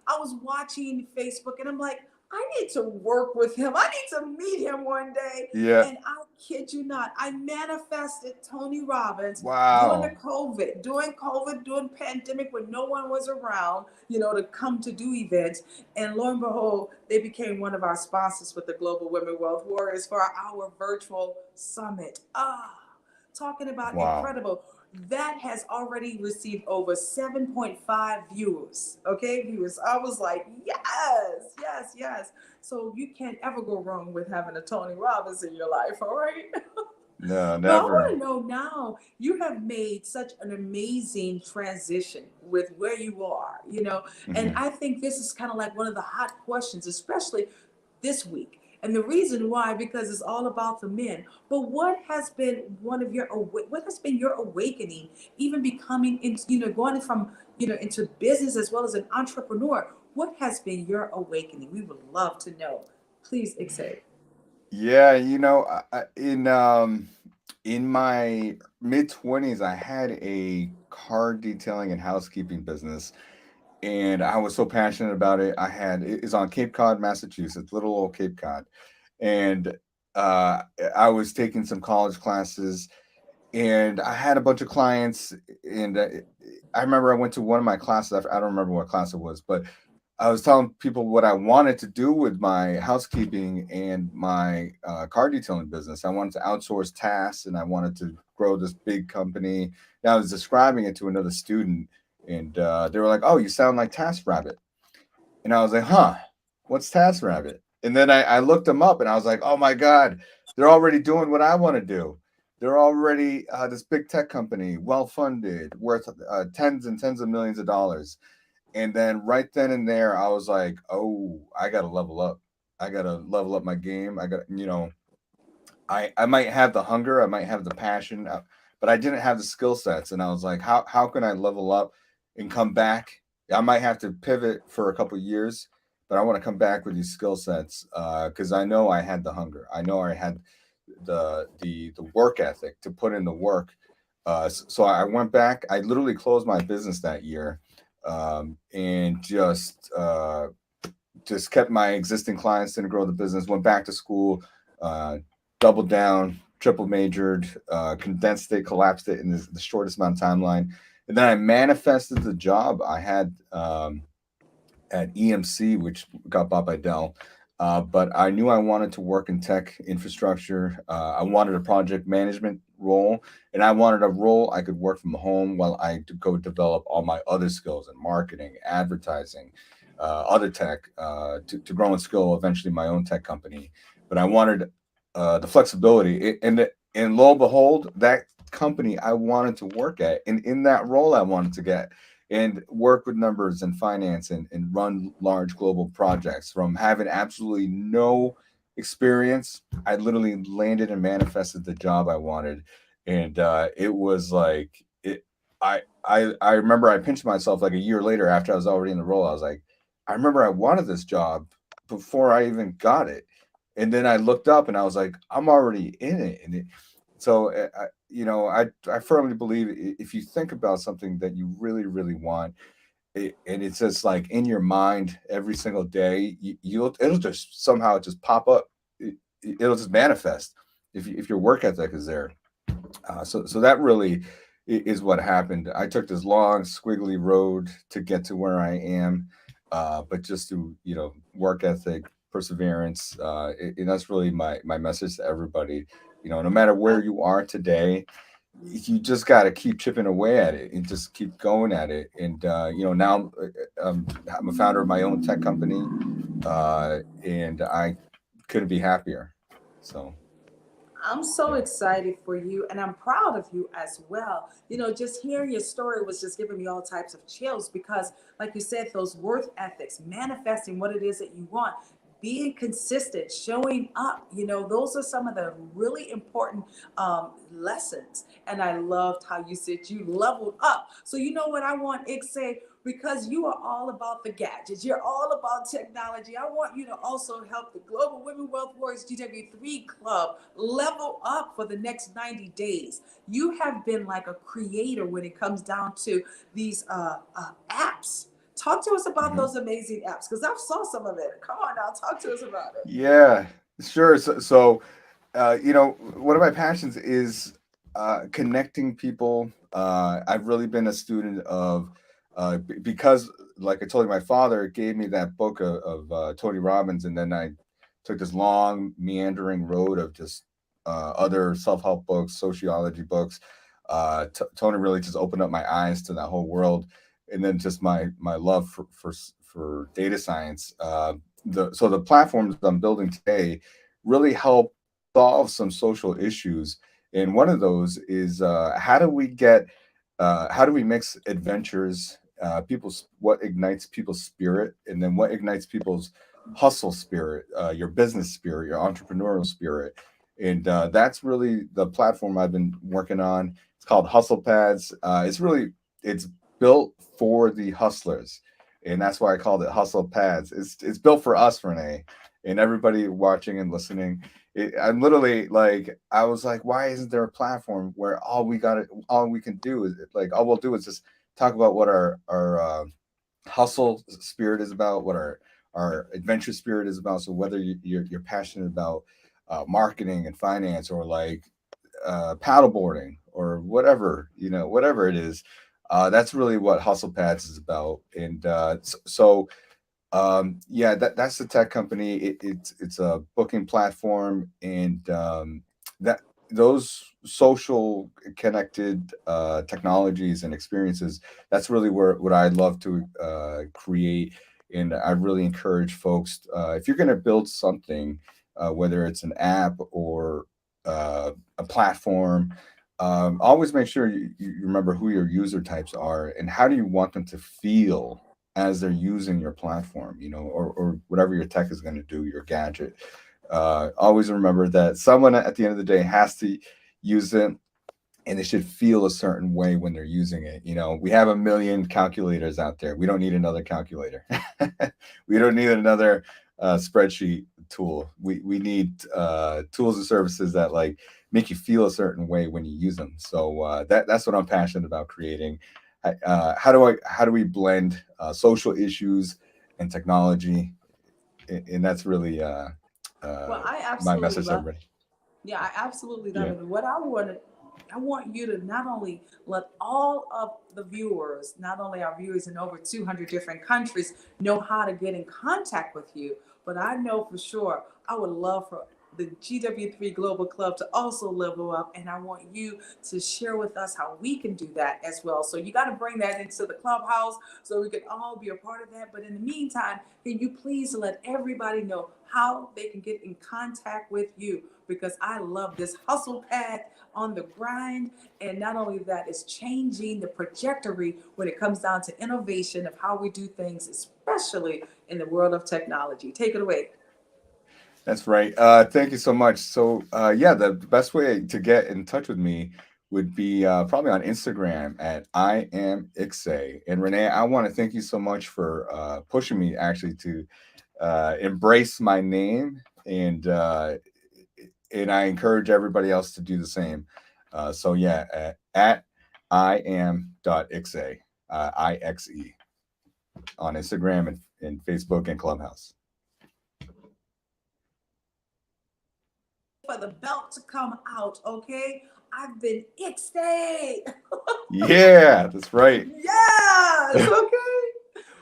I was watching Facebook and I'm like, I need to work with him. I need to meet him one day. Yeah. And I kid you not, I manifested Tony Robbins Wow. during COVID, during pandemic when no one was around, to come to do events. And lo and behold, they became one of our sponsors with the Global Women Wealth Warriors for our virtual summit. Talking about incredible. That has already received over 7.5 viewers. Viewers. I was like, yes. So you can't ever go wrong with having a Tony Robbins in your life, all right? No, But I never. want to know now, you have made such an amazing transition with where you are, and I think this is kind of like one of the hot questions, especially this week. And the reason why, because it's all about the men. But what has been what has been your awakening, even becoming, going from, into business as well as an entrepreneur? What has been your awakening? We would love to know. Please, Ixay. Yeah, in my mid-20s, I had a car detailing and housekeeping business, and I was so passionate about it. It's on Cape Cod, Massachusetts, little old Cape Cod, and I was taking some college classes, and I had a bunch of clients, and I remember I went to one of my classes. I don't remember what class it was, but I was telling people what I wanted to do with my housekeeping and my car detailing business. I wanted to outsource tasks and I wanted to grow this big company. And I was describing it to another student and they were like, oh, you sound like TaskRabbit. And I was like, huh, what's TaskRabbit? And then I looked them up and I was like, oh my God, they're already doing what I want to do. They're already this big tech company, well-funded, worth tens and tens of millions of dollars. And then right then and there, I was like, oh, I got to level up. I got to level up my game. I might have the hunger. I might have the passion, but I didn't have the skill sets. And I was like, how can I level up and come back? I might have to pivot for a couple of years, but I want to come back with these skill sets because I know I had the hunger. I know I had the work ethic to put in the work. So I went back. I literally closed my business that year. And just kept my existing clients, didn't grow the business, went back to school, doubled down, triple majored, condensed it, collapsed it in the shortest amount of timeline. And then I manifested the job I had at EMC, which got bought by Dell. But I knew I wanted to work in tech infrastructure. I wanted a project management role, and I wanted a role I could work from home while I to go develop all my other skills in marketing, advertising, other tech, to grow and skill eventually my own tech company. But I wanted the flexibility, and lo and behold, that company I wanted to work at, and in that role I wanted to get and work with numbers and finance and run large global projects. From having absolutely no experience, I literally landed and manifested the job I wanted. And it was like it I remember I pinched myself like a year later after I was already in the role. I was like, I remember I wanted this job before I even got it. And then I looked up and I was like, I'm already in it. So I firmly believe if you think about something that you really want, and it's just like in your mind every single day, it'll just somehow just pop up. It'll just manifest if your work ethic is there. So that really is what happened. I took this long squiggly road to get to where I am, but just through work ethic, perseverance, and that's really my message to everybody. No matter where you are today, you just got to keep chipping away at it and just keep going at it. And now I'm a founder of my own tech company, and I couldn't be happier. So I'm so yeah. excited for you and I'm proud of you as well. Just hearing your story was just giving me all types of chills because, like you said, those worth ethics, manifesting what it is that you want, being consistent, showing up, those are some of the really important lessons. And I loved how you said you leveled up. So, you know what I want, Ixay? Because you are all about the gadgets. You're all about technology. I want you to also help the Global Women Wealth Warriors GW3 Club level up for the next 90 days. You have been like a creator when it comes down to these apps. Talk to us about Mhm. those amazing apps because I've saw some of it. Come on now, talk to us about it. Yeah, sure. One of my passions is connecting people. I've really been a student of because, like I told you, my father gave me that book of Tony Robbins, and then I took this long meandering road of just other self-help books, sociology books. Tony really just opened up my eyes to that whole world, and then just my love for data science. The platforms I'm building today really help solve some social issues, and one of those is how do we mix adventures, people's what ignites people's spirit, and then what ignites people's hustle spirit, your business spirit, your entrepreneurial spirit. And that's really the platform I've been working on. It's called Hustle Pads. It's built for the hustlers, and that's why I called it Hustle Pads. It's built for us, Renee, and everybody watching and listening. I'm literally like, I was like, why isn't there a platform where all we can do is like, all we'll do is just talk about what our hustle spirit is about, what our adventure spirit is about. So whether you're passionate about marketing and finance, or like paddleboarding, or whatever it is, that's really what Hustle Pads is about. And yeah, that's the tech company. It's a booking platform, and that those social connected technologies and experiences, that's really where what I love to create. And I really encourage folks, if you're going to build something, whether it's an app or a platform, always make sure you remember who your user types are and how do you want them to feel as they're using your platform, or whatever your tech is going to do, your gadget. Always remember that someone at the end of the day has to use it, and they should feel a certain way when they're using it. We have a million calculators out there. We don't need another calculator. We don't need another spreadsheet tool. We need tools and services that like make you feel a certain way when you use them. So that's what I'm passionate about creating. How do we blend social issues and technology? And that's really Well, I my absolutely message to love everybody. Yeah, I absolutely love Yeah. it. And what I wanted I want you to not only let all of the viewers, not only our viewers in over 200 different countries, know how to get in contact with you, but I know for sure I would love for the GW3 Global Club to also level up, and I want you to share with us how we can do that as well. So you got to bring that into the clubhouse so we can all be a part of that. But in the meantime, can you please let everybody know how they can get in contact with you? Because I love this hustle pad on the grind, and not only that, it's changing the trajectory when it comes down to innovation of how we do things, especially in the world of technology. Take it away. That's right. Thank you so much. So, yeah, the best way to get in touch with me would be probably on Instagram at I am Ixay. And Renee, I want to thank you so much for pushing me actually to embrace my name, and I encourage everybody else to do the same. So yeah, at I am.Ixay, IXE, on Instagram and Facebook and Clubhouse. For the belt to come out, okay? I've been Ixay. Yeah, that's right. Yes, okay.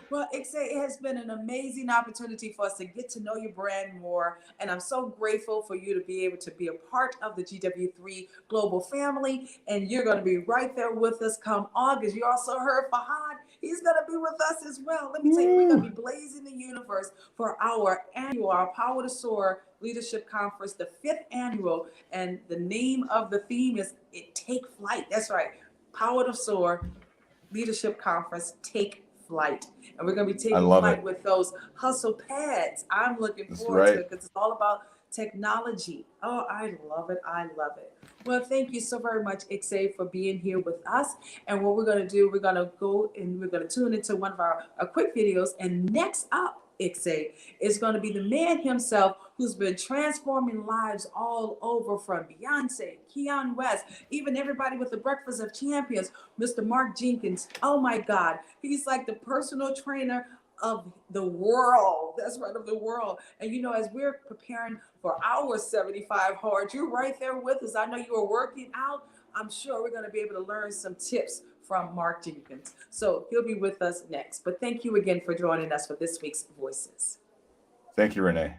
Well, Ixay, it has been an amazing opportunity for us to get to know your brand more, and I'm so grateful for you to be able to be a part of the GW3 Global family, and you're going to be right there with us come August. You also heard Fahad. He's going to be with us as well. Let me tell you, we're going to be blazing the universe for our Power to Soar Leadership Conference, the 5th annual, and the name of the theme is Take Flight. That's right. Power to Soar Leadership Conference, Take Flight. And we're going to be taking flight with those hustle pads. I'm looking forward to it because it's all about technology. Oh, I love it. I love it. Well, thank you so very much, Ixay, for being here with us. And what we're going to do, we're going to go and we're going to tune into one of our quick videos. And next up, Ixay, is going to be the man himself who's been transforming lives all over, from Beyonce, Keon West, even everybody with the Breakfast of Champions, Mr. Mark Jenkins. Oh my God, he's like the personal trainer of the world. That's right, of the world. And you know, as we're preparing for our 75 hard, you're right there with us. I know you are working out. I'm sure we're going to be able to learn some tips from Mark Jenkins. So he'll be with us next. But thank you again for joining us for this week's Voices. Thank you, Renee.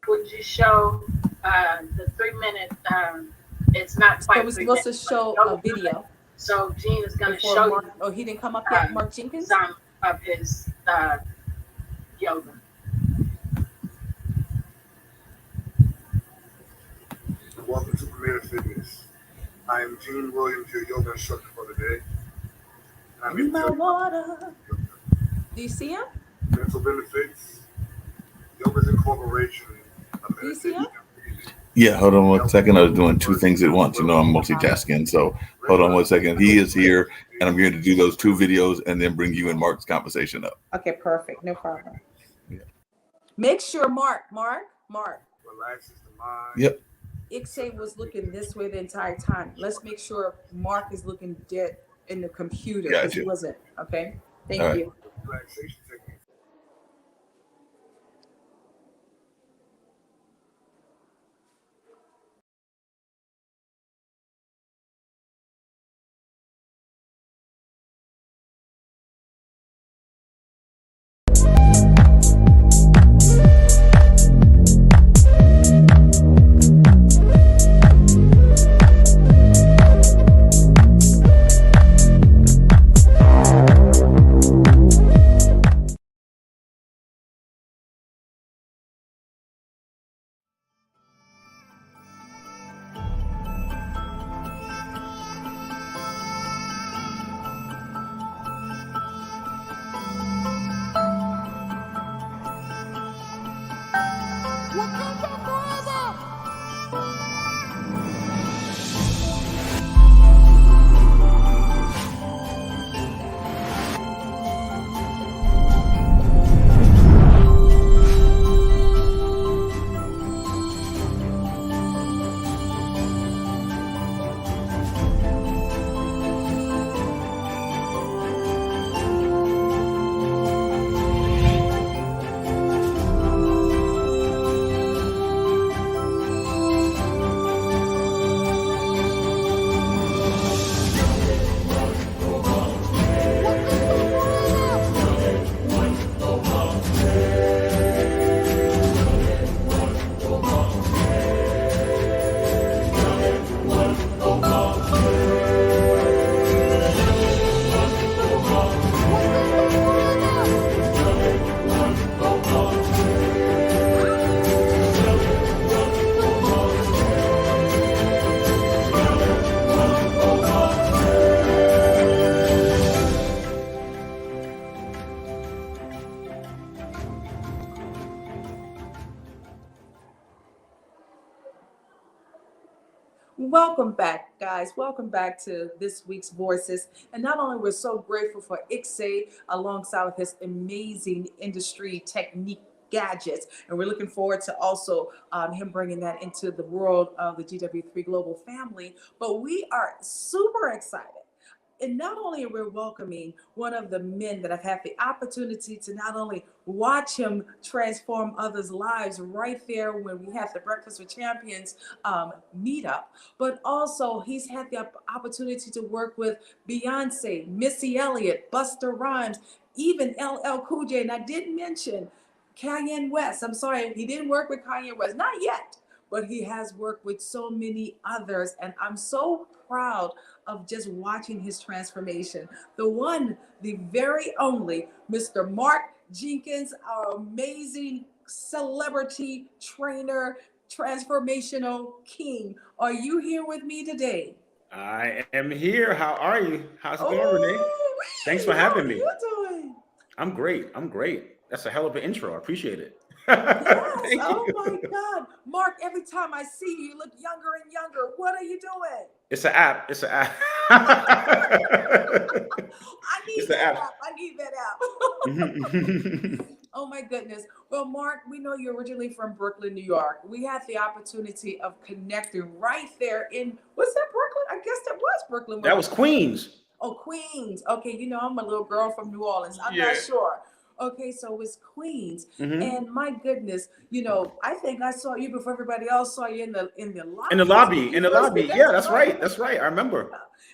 Would you show the 3-minute, it's not quite so we're supposed to show a video. So Gene is going to show Mark, you. Oh, he didn't come up yet, Mark Jenkins? Some of his yoga. Welcome to Premier Fitness. I am Gene Williams, your yoga instructor for the day. I need my water. Do you see him? Mental benefits, yoga's incorporation. Do you see him? Yeah, hold on 1 second. I was doing 2 things at once. You know, I'm multitasking. So hold on 1 second. He is here, and I'm going to do those 2 videos and then bring you and Mark's conversation up. Okay, perfect. No problem. Yeah. Make sure, Mark. Relaxes the mind. Yep. Ixay was looking this way the entire time. Let's make sure Mark is looking dead in the computer because he wasn't. Okay. Thank you. Relaxation technique. Welcome back, guys. Welcome back to this week's Voices. And not only we're so grateful for Ixay alongside with his amazing industry technique gadgets, and we're looking forward to also him bringing that into the world of the GW3 global family. But we are super excited. And not only are we welcoming one of the men that I've had the opportunity to not only watch him transform others' lives right there when we have the Breakfast with Champions meetup, but also he's had the opportunity to work with Beyonce, Missy Elliott, Busta Rhymes, even LL Cool J. And I did mention Kanye West. I'm sorry, he didn't work with Kanye West, not yet, but he has worked with so many others. And I'm so proud of just watching his transformation. The one, the very only Mr. Mark Jenkins, our amazing celebrity trainer, transformational king. Are you here with me today? I am here. How are you? How's it going, Renee? Oh, Thanks for how are having me. you doing? I'm great. I'm great. That's a hell of an intro. I appreciate it. Yes. Thank Oh you. my God. Mark, every time I see you, you look younger and younger. What are you doing? It's an app. It's an app. I need It's the that app. app. I need that app. Mhm. Oh my goodness. Well, Mark, we know you're originally from Brooklyn, New York. We had the opportunity of connecting right there in, was that Brooklyn? I guess that was Brooklyn. That was Queens. Oh, Queens. Okay, you know, I'm a little girl from New Orleans. I'm not Yeah. sure. Okay, so it was Queens. Hmm. And my goodness, you know, I think I saw you before everybody else saw you in the In the lobby. That's when lobby. you In the first lobby. met. Yeah, That's that's right. right. That's right. I remember.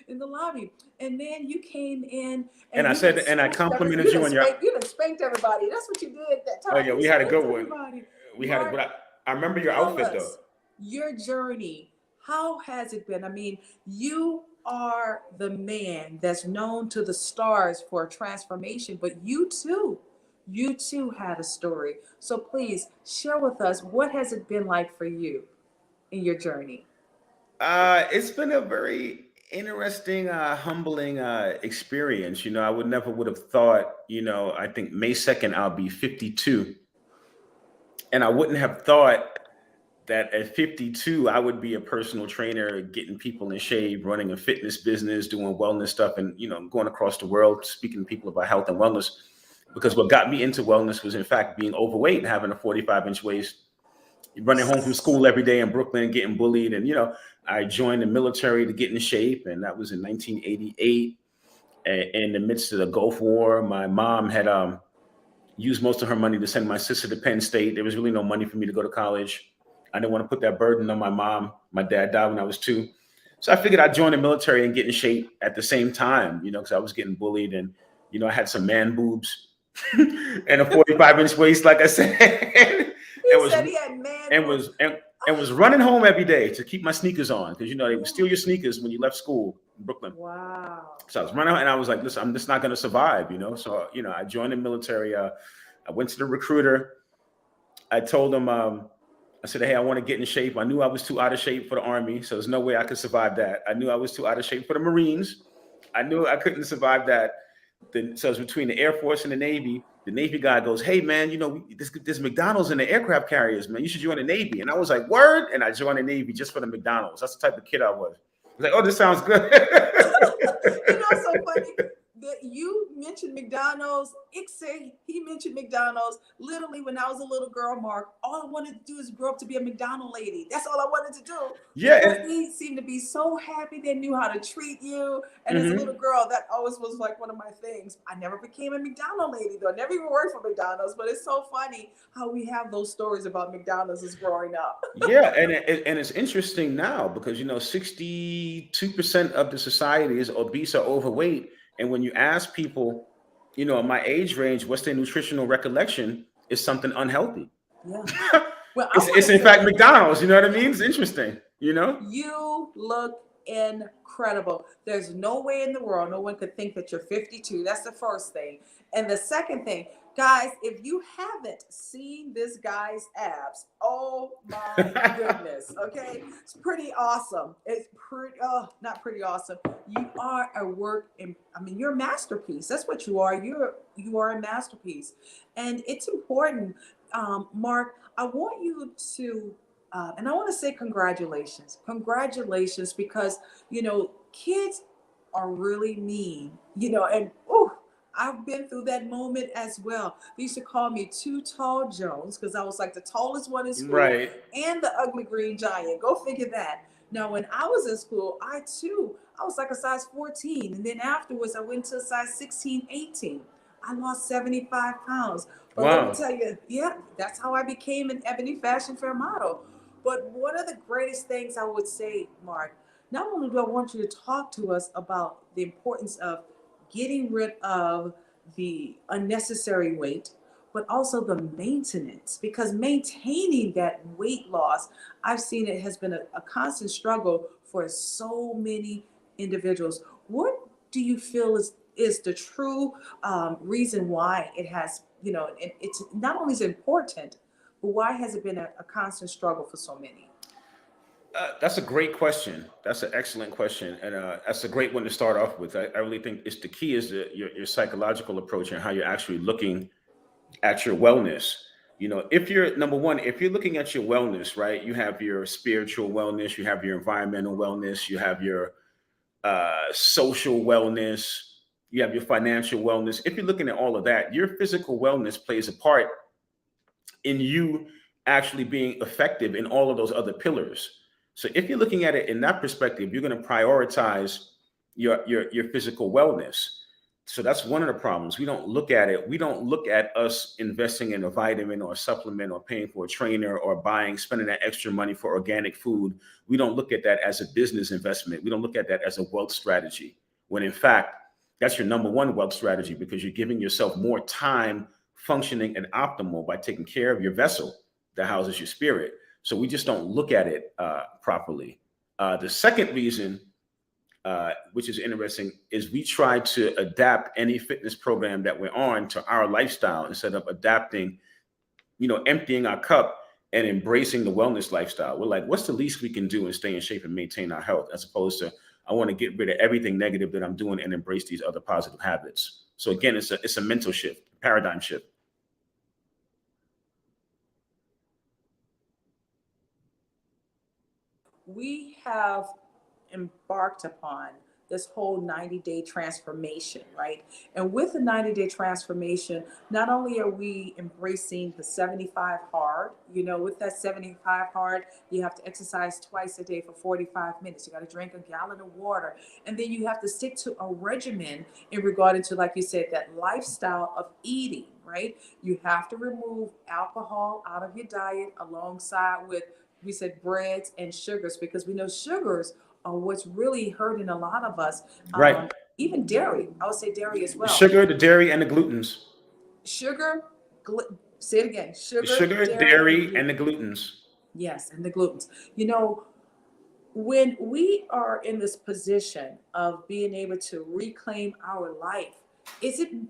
In the lobby. And then you came in And and I you done said, and I spanked everybody. complimented you on your. You done spanked everybody. That's what you did at that Oh time. yeah, You we had a spanked good one. everybody. We had a Mark, good. I remember your tell outfit though. us your journey. How has it been? I mean, you are the man that's known to the stars for transformation, but you too had a story. So please share with us, what has it been like for you in your journey? It's been a very interesting, humbling experience. I would have thought. I think May 2nd I'll be 52, and I wouldn't have thought that at 52 I would be a personal trainer, getting people in shape, running a fitness business, doing wellness stuff, and going across the world speaking to people about health and wellness. Because what got me into wellness was, in fact, being overweight and having a 45-inch waist, running home from school every day in Brooklyn, getting bullied. And, I joined the military to get in shape. And that was in 1988. In the midst of the Gulf War, my mom had used most of her money to send my sister to Penn State. There was really no money for me to go to college. I didn't want to put that burden on my mom. My dad died when I was 2. So I figured I'd join the military and get in shape at the same time, because I was getting bullied, and, I had some man boobs and a 45-inch waist, like I said. He and was said he had man and boobs. was and was running home every day to keep my sneakers on, because they would steal Yeah. your sneakers when you left school in Brooklyn. Wow. So I was running, and I was like, listen, I'm just not going to survive. So I joined the military. I went to the recruiter. I told him, I said, hey, I want to get in shape. I knew I was too out of shape for the Army, so there's no way I could survive that. I knew I was too out of shape for the Marines. I knew I couldn't survive that. So it's between the Air Force and the Navy. The Navy guy goes, hey, man, there's McDonald's in the aircraft carriers, man. You should join the Navy. And I was like, word? And I joined the Navy just for the McDonald's. That's the type of kid I was. I was like, oh, this sounds good. You know, so funny that you mentioned McDonald's. Ixay, he mentioned McDonald's. Literally, when I was a little girl, Mark, all I wanted to do is grow up to be a McDonald lady. That's all I wanted to do. Yeah. Because they seemed to be so happy. They knew how to treat you. And as a little girl, that always was like one of my things. I never became a McDonald lady, though. I never even worked for McDonald's. But it's so funny how we have those stories about McDonald's as growing up. Yeah, and it's interesting now because 62% of the society is obese or overweight, and when you ask people, in my age range, what's their nutritional recollection, is something unhealthy. Yeah. Well, I It's want to in fact say, McDonald's. You know what I mean? It's interesting. you look incredible. There's no way in the world no one could think that you're 52. That's the first thing. And the second thing, guys, if you haven't seen this guy's abs, oh my goodness. Okay. It's pretty awesome. It's pretty, not pretty awesome. You are a work in, I mean, you're a masterpiece. That's what you are. You are a masterpiece. And it's important, Mark, I want you to And I want to say congratulations. Congratulations, because, kids are really mean, and oh, I've been through that moment as well. They used to call me Too Tall Jones because I was like the tallest one in school Right. and the ugly green giant. Go figure that. Now, when I was in school, I was like a size 14. And then afterwards, I went to a size 16, 18. I lost 75 pounds. But let me Wow. tell you, yeah, that's how I became an Ebony Fashion Fair model. But one of the greatest things I would say, Mark, not only do I want you to talk to us about the importance of getting rid of the unnecessary weight, but also the maintenance, because maintaining that weight loss, I've seen it has been a constant struggle for so many individuals. What do you feel is the true reason why it has, it's not only is it important, but why has it been a constant struggle for so many? That's a great question. That's an excellent question, and that's a great one to start off with. I really think it's the key is your psychological approach and how you're actually looking at your wellness. If you're number one, if you're looking at your wellness, right, you have your spiritual wellness, you have your environmental wellness, you have your social wellness, you have your financial wellness. If you're looking at all of that, your physical wellness plays a part in you actually being effective in all of those other pillars. So if you're looking at it in that perspective, you're going to prioritize your physical wellness. So that's one of the problems. We don't look at it. We don't look at us investing in a vitamin or a supplement or paying for a trainer or spending that extra money for organic food. We don't look at that as a business investment. We don't look at that as a wealth strategy, when in fact, that's your number one wealth strategy, because you're giving yourself more time functioning and optimal by taking care of your vessel that houses your spirit. So we just don't look at it properly. The second reason, which is interesting, is we try to adapt any fitness program that we're on to our lifestyle instead of adapting, emptying our cup and embracing the wellness lifestyle. We're like, what's the least we can do and stay in shape and maintain our health, as opposed to, I want to get rid of everything negative that I'm doing and embrace these other positive habits. So again, it's a mental shift, paradigm shift. We have embarked upon this whole 90-day transformation, right? And with the 90-day transformation, not only are we embracing the 75 hard, with that 75 hard, you have to exercise twice a day for 45 minutes. You got to drink a gallon of water. And then you have to stick to a regimen in regard to, like you said, that lifestyle of eating, right? You have to remove alcohol out of your diet alongside with, we said, breads and sugars, because we know sugars are what's really hurting a lot of us. Right. Even dairy, I would say dairy as The well. sugar, the dairy, and the glutens. Sugar, say it again. The sugar, dairy, and the glutens. Yes, and the glutens. When we are in this position of being able to reclaim our life, it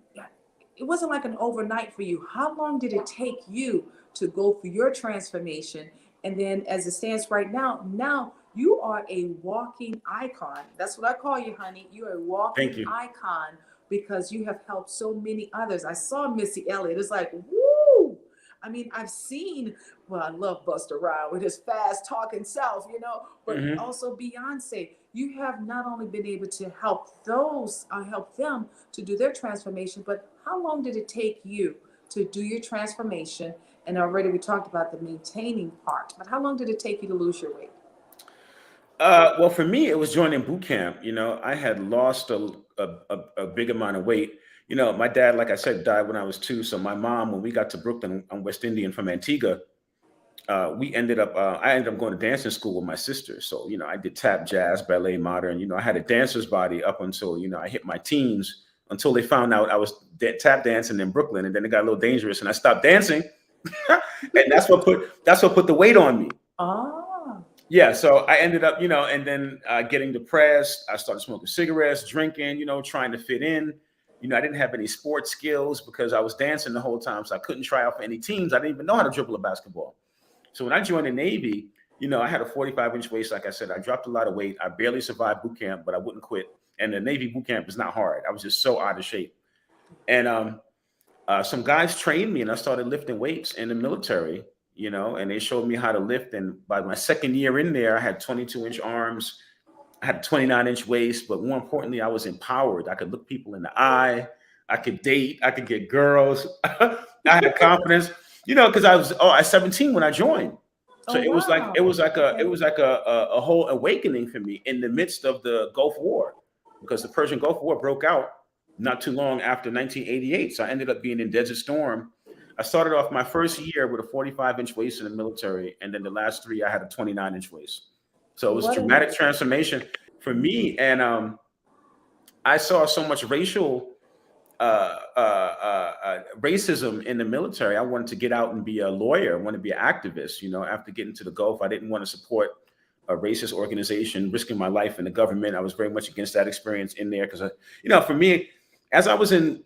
wasn't like an overnight for you. How long did it take you to go through your transformation? And then as it stands right now you are a walking icon. That's what I call you, honey. You're a walking icon, because you have helped so many others. I saw Missy Elliott. It's like, woo! I mean, I've seen, well, I love Busta Rhymes with his fast talking self, but also Beyonce. You have not only been able to help them to do their transformation, but how long did it take you to do your transformation? And already we talked about the maintaining part, but how long did it take you to lose your weight? Well, for me, it was joining boot camp. I had lost a big amount of weight. My dad, like I said, died when I was 2. So my mom, when we got to Brooklyn, I'm West Indian from Antigua, I ended up going to dancing school with my sister. So, I did tap, jazz, ballet, modern. I had a dancer's body up until, I hit my teens, until they found out I was tap dancing in Brooklyn. And then it got a little dangerous and I stopped dancing. And that's what put the weight on me. Ah. Yeah, so I ended up, and then getting depressed. I started smoking cigarettes, drinking, trying to fit in. I didn't have any sports skills because I was dancing the whole time, so I couldn't try out for any teams. I didn't even know how to dribble a basketball. So when I joined the Navy, I had a 45-inch waist. Like I said, I dropped a lot of weight. I barely survived boot camp, but I wouldn't quit. And the Navy boot camp is not hard. I was just so out of shape. And some guys trained me, and I started lifting weights in the military. and they showed me how to lift. And by my second year in there, I had 22-inch arms. I had a 29-inch waist, but more importantly, I was empowered. I could look people in the eye. I could date. I could get girls. I had confidence, because I was at 17 when I joined. So Oh, it was like wow. a whole awakening for me in the midst of the Gulf War, because the Persian Gulf War broke out not too long after 1988. So I ended up being in Desert Storm. I started off my first year with a 45-inch waist in the military, and then the last 3 I had a 29-inch waist. So it was a What a dramatic transformation for me, and I saw so much racism in the military. I wanted to get out and be a lawyer. I wanted to be an activist. After getting to the Gulf, I didn't want to support a racist organization, risking my life in the government. I was very much against that experience in there because, for me, as I was to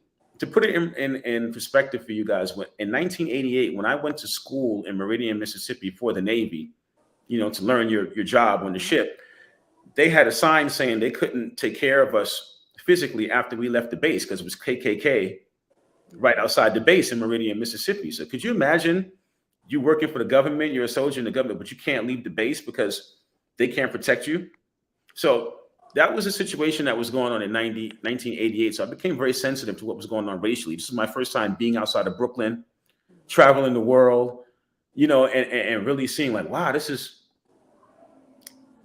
put it in perspective for you guys, in 1988, when I went to school in Meridian, Mississippi for the Navy, to learn your job on the ship, they had a sign saying they couldn't take care of us physically after we left the base because it was KKK right outside the base in Meridian, Mississippi. So could you imagine you working for the government, you're a soldier in the government, but you can't leave the base because they can't protect you? So that was a situation that was going on in 1988. So I became very sensitive to what was going on racially. This is my first time being outside of Brooklyn, traveling the world, and really seeing like, wow, this is,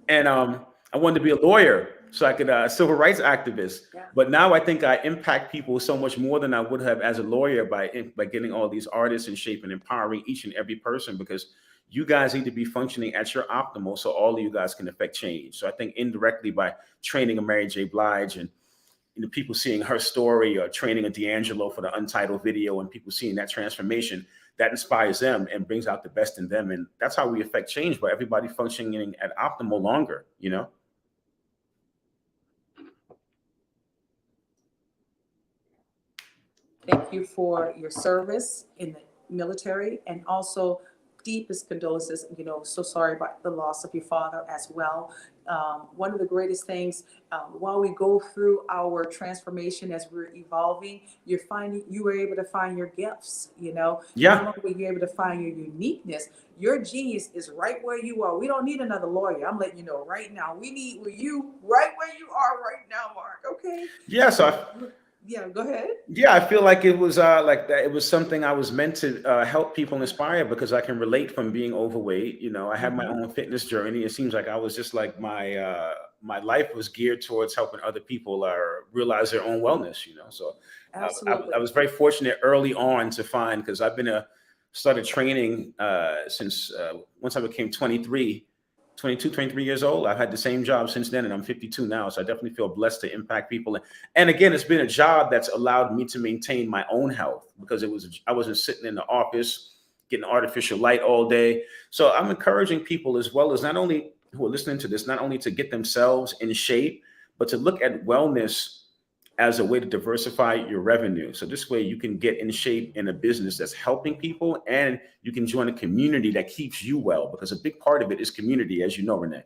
and I wanted to be a lawyer so I could, civil rights activist. Yeah. But now I think I impact people so much more than I would have as a lawyer by getting all these artists in shape and empowering each and every person, because you guys need to be functioning at your optimal so all of you guys can affect change. So I think indirectly by training a Mary J. Blige and people seeing her story, or training a D'Angelo for the Untitled video, and people seeing that transformation, that inspires them and brings out the best in them. And that's how we affect change, by everybody functioning at optimal longer, Thank you for your service in the military, and also deepest condolences. So sorry about the loss of your father as well. One of the greatest things, while we go through our transformation as we're evolving, you were able to find your gifts. Yeah. Not only were you able to find your uniqueness, your genius is right where you are. We don't need another lawyer. I'm letting you know right now. We need you right where you are right now, Mark. Okay. Yeah. So Yeah, go ahead. Yeah, I feel like it was like that. It was something I was meant to help people inspire, because I can relate from being overweight. I have my own fitness journey. It seems like I was just like my life was geared towards helping other people realize their own wellness. So Absolutely. I was very fortunate early on to find, because I've been started training since once I became 23 years old. I've had the same job since then, and I'm 52 now. So I definitely feel blessed to impact people. And again, it's been a job that's allowed me to maintain my own health, because I wasn't sitting in the office getting artificial light all day. So I'm encouraging people, as well as not only who are listening to this, not only to get themselves in shape, but to look at wellness as a way to diversify your revenue. So this way you can get in shape in a business that's helping people, and you can join a community that keeps you well, because a big part of it is community, as you know, Renee.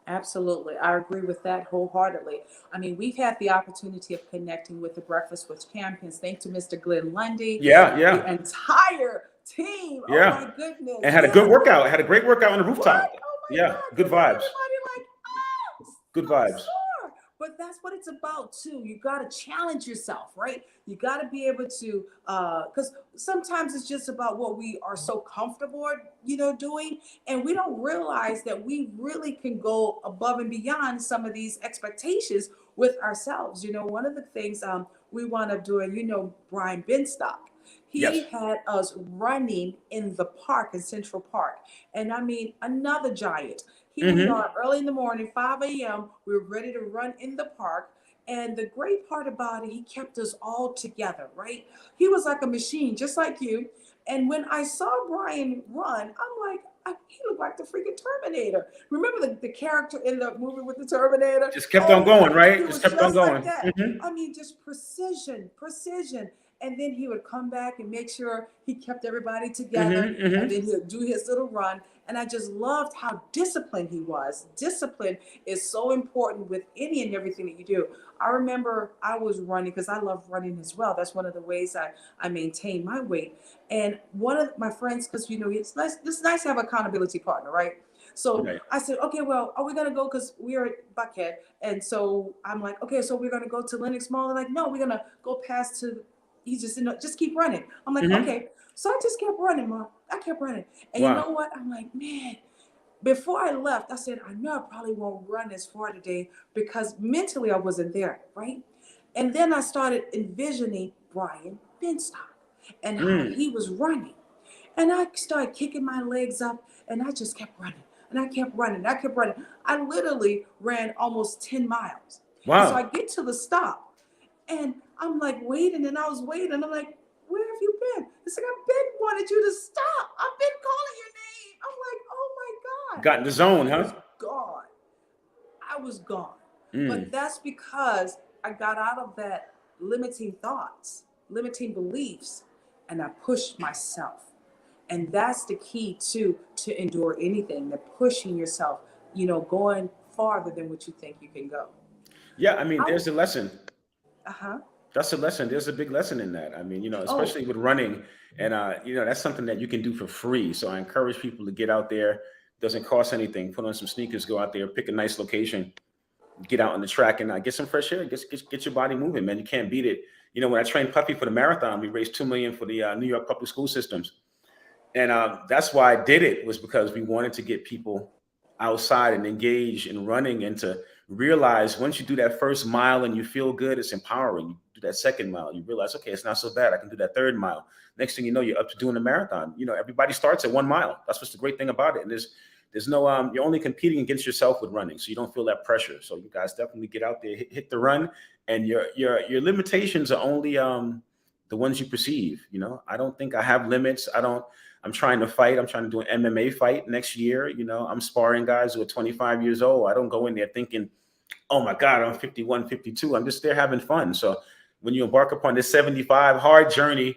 Absolutely. I agree with that wholeheartedly. I mean, we've had the opportunity of connecting with the Breakfast with Champions. Thanks to Mr. Glenn Lundy. Yeah. The entire team. Yeah. Oh my goodness. And had a good workout. I had a great workout on the rooftop. What? Oh my Yeah. God. Good vibes. Everybody like us. Good vibes. Sure. But that's what it's about too. You got to challenge yourself, right? You got to be able to, because sometimes it's just about what we are so comfortable, doing, and we don't realize that we really can go above and beyond some of these expectations with ourselves. One of the things we wound up doing, Brian Benstock, he Yes. had us running in the park in Central Park, and I mean another giant. He was on early in the morning, 5 a.m. We were ready to run in the park. And the great part about it, he kept us all together, right? He was like a machine, just like you. And when I saw Brian run, I'm like, he looked like the freaking Terminator. Remember the character in the movie with the Terminator? Just kept on going, right? He Just was kept on going. like that. I mean, just precision. And then he would come back and make sure he kept everybody together. And then he'll do his little run. And I just loved how disciplined he was. Discipline is so important with any and everything that you do. I remember I was running because I love running as well. That's one of the ways I maintain my weight. And one of my friends, because it's nice to have an accountability partner, right? So Right. I said, okay, well, are we gonna go? Because we are at Buckhead. And so I'm like, okay, so we're gonna go to Lenox Mall. They're like, no, we're gonna go past to, he just, just keep running. I'm like, Mhm. okay. So I just kept running, Mom. I kept running. And you Wow. know what? I'm like, man, before I left, I said, I know I probably won't run as far today because mentally I wasn't there, right? And then I started envisioning Brian Benstock and how Mm. he was running. And I started kicking my legs up and I just kept running. And I kept running. And I kept running. I literally ran almost 10 miles. And so I Wow. get to the stop and I'm like waiting and I was waiting. And I'm like, where have you been? It's like, I've been wanting you to stop. I've been calling your name. I'm like, oh my God. Got in the zone, I was huh? gone. I was gone. But Mm. that's because I got out of that limiting thoughts, limiting beliefs, and I pushed myself. And that's the key to endure anything, the pushing yourself, going farther than what you think you can go. Yeah, I mean, I, there's a lesson. uh-huh. That's a lesson. There's a big lesson in that. I mean, Oh, especially with running, and that's something that you can do for free. So I encourage people to get out there. Doesn't cost anything. Put on some sneakers, go out there, pick a nice location, get out on the track, and get some fresh air. Get your body moving, man. You can't beat it. When I trained Puppy for the marathon, we raised $2 million for the New York public school systems. And that's why I did it, was because we wanted to get people outside and engaged in running, and to realize once you do that first mile and you feel good, it's empowering. You do that second mile, you realize, okay, it's not so bad. I can do that third mile. Next thing you know, you're up to doing a marathon. Everybody starts at 1 mile. That's what's the great thing about it. And there's no, you're only competing against yourself with running. So you don't feel that pressure. So you guys definitely get out there, hit the run, and your limitations are only the ones you perceive. I don't think I have limits. I'm trying to fight. I'm trying to do an MMA fight next year. I'm sparring guys who are 25 years old. I don't go in there thinking, oh my God, I'm 51, 52. I'm just there having fun. So when you embark upon this 75 hard journey,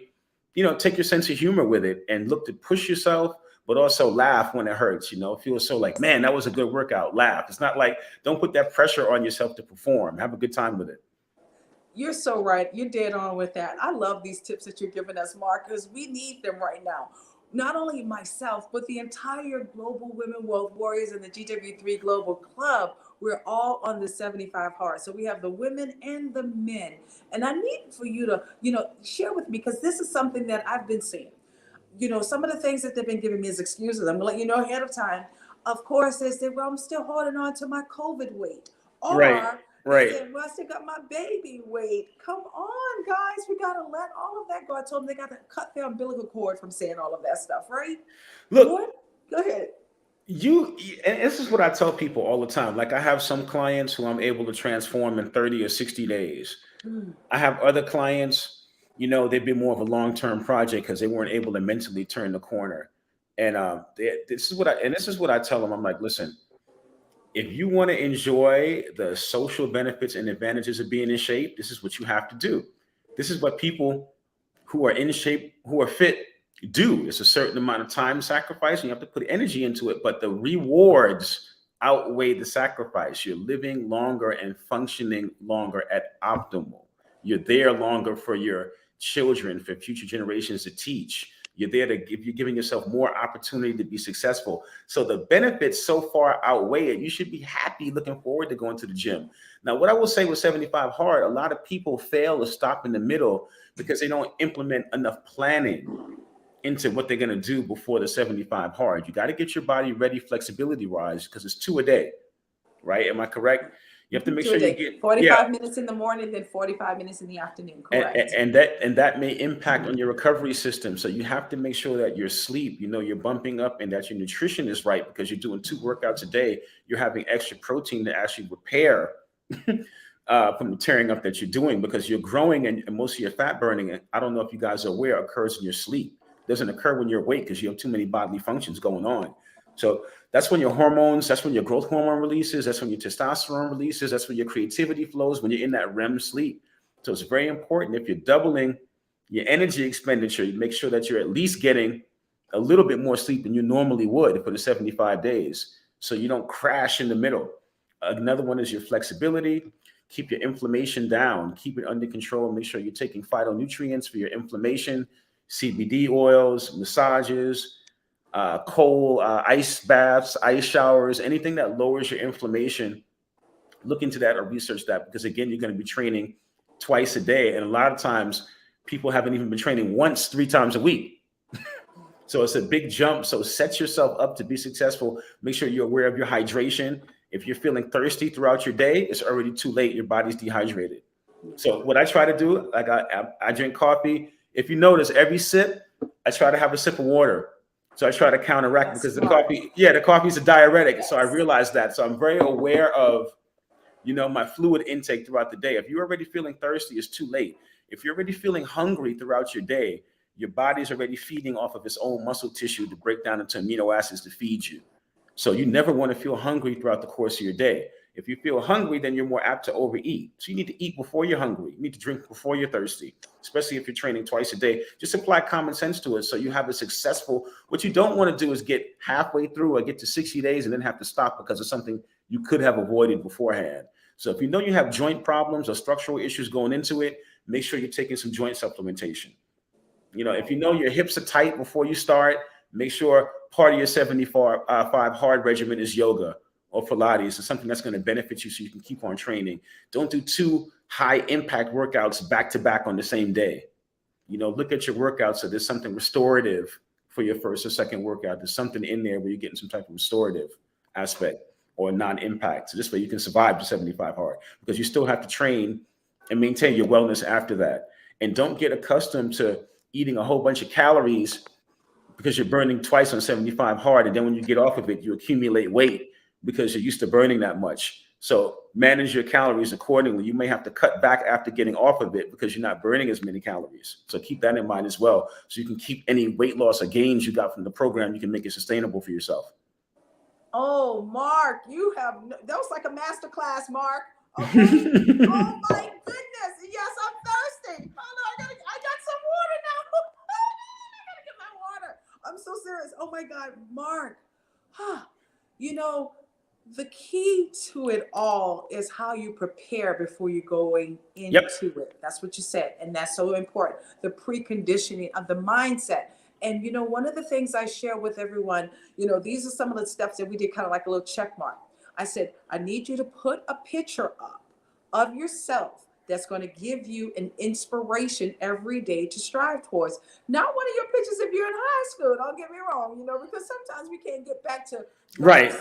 take your sense of humor with it and look to push yourself, but also laugh when it hurts. Feel so like, man, that was a good workout. Laugh. It's not like, don't put that pressure on yourself to perform. Have a good time with it. you're so right. You're dead on with that. I love these tips that you're giving us, Mark, because we need them right now. Not only myself, but the entire Global Women Wealth Warriors and the GW3 Global Club. We're all on the 75 hard. So we have the women and the men. And I need for you to, share with me, because this is something that I've been seeing. Some of the things that they've been giving me as excuses, I'm gonna let you know ahead of time. Of course, they said, well, I'm still holding on to my COVID weight. Right. Or they Right. said, well, I still got my baby weight. Come on, guys. We got to let all of that go. I told them they got to cut their umbilical cord from saying all of that stuff, right? Look, What? Go ahead. And this is what I tell people all the time. Like, I have some clients who I'm able to transform in 30 or 60 days. Mm. I have other clients, they've been more of a long-term project because they weren't able to mentally turn the corner. And this is what I tell them. I'm like, listen, if you want to enjoy the social benefits and advantages of being in shape, this is what you have to do. This is what people who are in shape, who are fit, do. It's a certain amount of time sacrifice, and you have to put energy into it, but the rewards outweigh the sacrifice. You're living longer and functioning longer at optimal. You're there longer for your children, for future generations to teach. You're there to you're giving yourself more opportunity to be successful. So the benefits so far outweigh it. You should be happy, looking forward to going to the gym. Now, what I will say with 75 hard, a lot of people fail or stop in the middle because they don't implement enough planning into what they're going to do before the 75 hard. You got to get your body ready flexibility wise, because it's 2 a day, right? Am I correct? You have to make sure you get 45 minutes in the morning, then 45 minutes in the afternoon. Correct. and that may impact on your recovery system. So you have to make sure that your sleep, you're bumping up, and that your nutrition is right, because you're doing 2 workouts a day. You're having extra protein to actually repair from the tearing up that you're doing, because you're growing, and most of your fat burning, I don't know if you guys are aware, occurs in your sleep. It doesn't occur when you're awake because you have too many bodily functions going on. So that's when your hormones, that's when your growth hormone releases, that's when your testosterone releases, that's when your creativity flows, when you're in that REM sleep. So it's very important, if you're doubling your energy expenditure, you make sure that you're at least getting a little bit more sleep than you normally would for the 75 days, so you don't crash in the middle. Another one is your flexibility. Keep your inflammation down, keep it under control. Make sure you're taking phytonutrients for your inflammation, CBD oils, massages, cold ice baths, ice showers, anything that lowers your inflammation. Look into that or research that, because again, you're going to be training twice a day. And a lot of times people haven't even been training once, 3 times a week. So it's a big jump. So set yourself up to be successful. Make sure you're aware of your hydration. If you're feeling thirsty throughout your day, it's already too late. Your body's dehydrated. So what I try to do, like I drink coffee. If you notice, every sip, I try to have a sip of water. So I try to counteract because the coffee is a diuretic. So I realized that. So I'm very aware of, my fluid intake throughout the day. If you're already feeling thirsty, it's too late. If you're already feeling hungry throughout your day, your body's already feeding off of its own muscle tissue to break down into amino acids to feed you. So you never want to feel hungry throughout the course of your day. If you feel hungry, then you're more apt to overeat. So you need to eat before you're hungry. You need to drink before you're thirsty, especially if you're training twice a day. Just apply common sense to it so you have a successful. What you don't want to do is get halfway through or get to 60 days and then have to stop because of something you could have avoided beforehand. So if you know you have joint problems or structural issues going into it, make sure you're taking some joint supplementation. If you know your hips are tight before you start, make sure part of your 75 hard regimen is yoga or Pilates or something that's going to benefit you so you can keep on training. Don't do 2 high impact workouts back to back on the same day. Look at your workouts. So there's something restorative for your first or second workout. There's something in there where you're getting some type of restorative aspect or non-impact. So this way you can survive the 75 hard, because you still have to train and maintain your wellness after that. And don't get accustomed to eating a whole bunch of calories because you're burning twice on 75 hard. And then when you get off of it, you accumulate weight because you're used to burning that much. So manage your calories accordingly. You may have to cut back after getting off of it because you're not burning as many calories. So keep that in mind as well. So you can keep any weight loss or gains you got from the program, you can make it sustainable for yourself. Oh, Mark, that was like a master class, Mark. Okay. Oh my goodness. Yes, I'm thirsty. Oh no, I got some water now. I gotta get my water. I'm so serious. Oh my God, Mark. The key to it all is how you prepare before you're going into it. That's what you said. And that's so important. The preconditioning of the mindset. And, one of the things I share with everyone, these are some of the steps that we did, kind of like a little check mark. I said, I need you to put a picture up of yourself that's going to give you an inspiration every day to strive towards. Not one of your pictures if you're in high school, don't get me wrong, because sometimes we can't get back to right.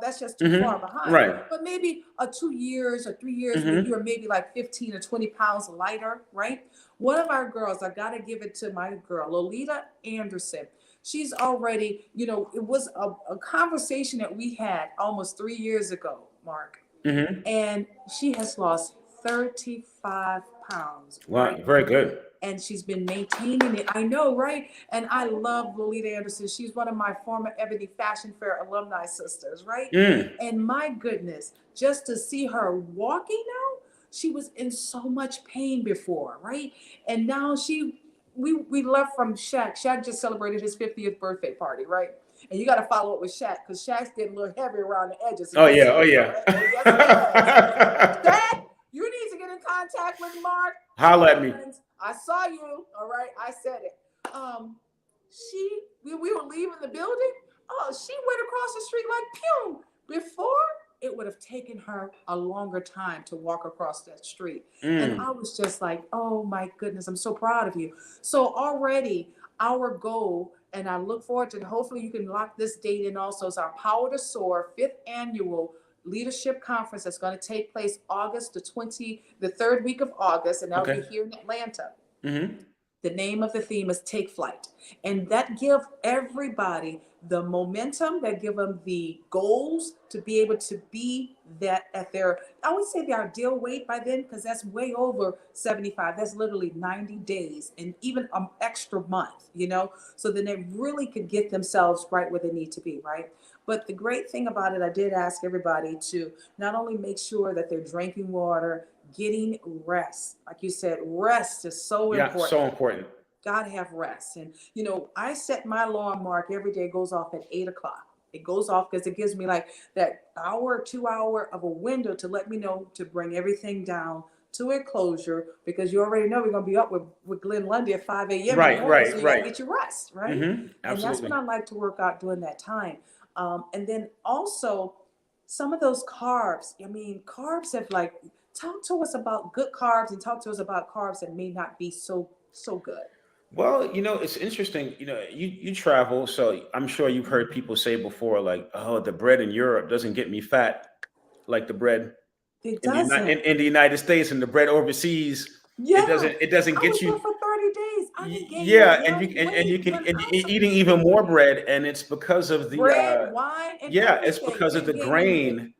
That's just too far behind. Right. But maybe 2 years or 3 years when you're maybe like 15 or 20 pounds lighter, right? One of our girls, I got to give it to my girl, Lolita Anderson. She's already, it was a conversation that we had almost 3 years ago, Mark. And she has lost 35 pounds. Wow, right? very good. And she's been maintaining it. I know, right? And I love Lolita Anderson. She's one of my former Ebony Fashion Fair alumni sisters, right? And my goodness, just to see her walking now, she was in so much pain before, right? And now we left from Shaq. Shaq just celebrated his 50th birthday party, right? And you got to follow up with Shaq because Shaq's getting a little heavy around the edges. Oh yeah. Shaq, you need to get in contact with Mark. Holla at me. I saw you. All right, I said it. We were leaving the building. Oh, she went across the street like pew. Before, it would have taken her a longer time to walk across that street. And I was just like, oh my goodness, I'm so proud of you. So already our goal, and I look forward to, hopefully you can lock this date in also, is our Power to Soar 5th annual leadership conference that's going to take place the third week of August, and that'll be here in Atlanta. The name of the theme is Take Flight. And that give everybody the momentum, that give them the goals to be able to be that at their, I would say their ideal weight by then, because that's way over 75. That's literally 90 days and even an extra month, so then they really could get themselves right where they need to be, right? But the great thing about it, I did ask everybody to not only make sure that they're drinking water, getting rest. Like you said, rest is so important. Yeah, so important. gotta have rest. And you know, I set my alarm mark every day, goes off at 8 o'clock. It goes off because it gives me like that hour, 2 hour of a window to let me know to bring everything down to a closure, because you already know we're gonna be up with Glenn Lundy at 5 a.m. in the morning, so you gotta get your rest, right? And that's when I like to work out during that time. And then also some of those carbs. I mean, carbs have like, talk to us about good carbs and talk to us about carbs that may not be so good. Well, you know, it's interesting. You know, you travel, so I'm sure you've heard people say before, like, "Oh, the bread in Europe doesn't get me fat like the bread It in the doesn't. in the United States, and the bread overseas, Yeah. it doesn't I get was there you." for 30 days. I didn't gain no Yeah, and you weight can, when and I was eating even more bread, and it's because of the bread, wine, and yeah, it's everything. because of the Didn't gain any weight. grain.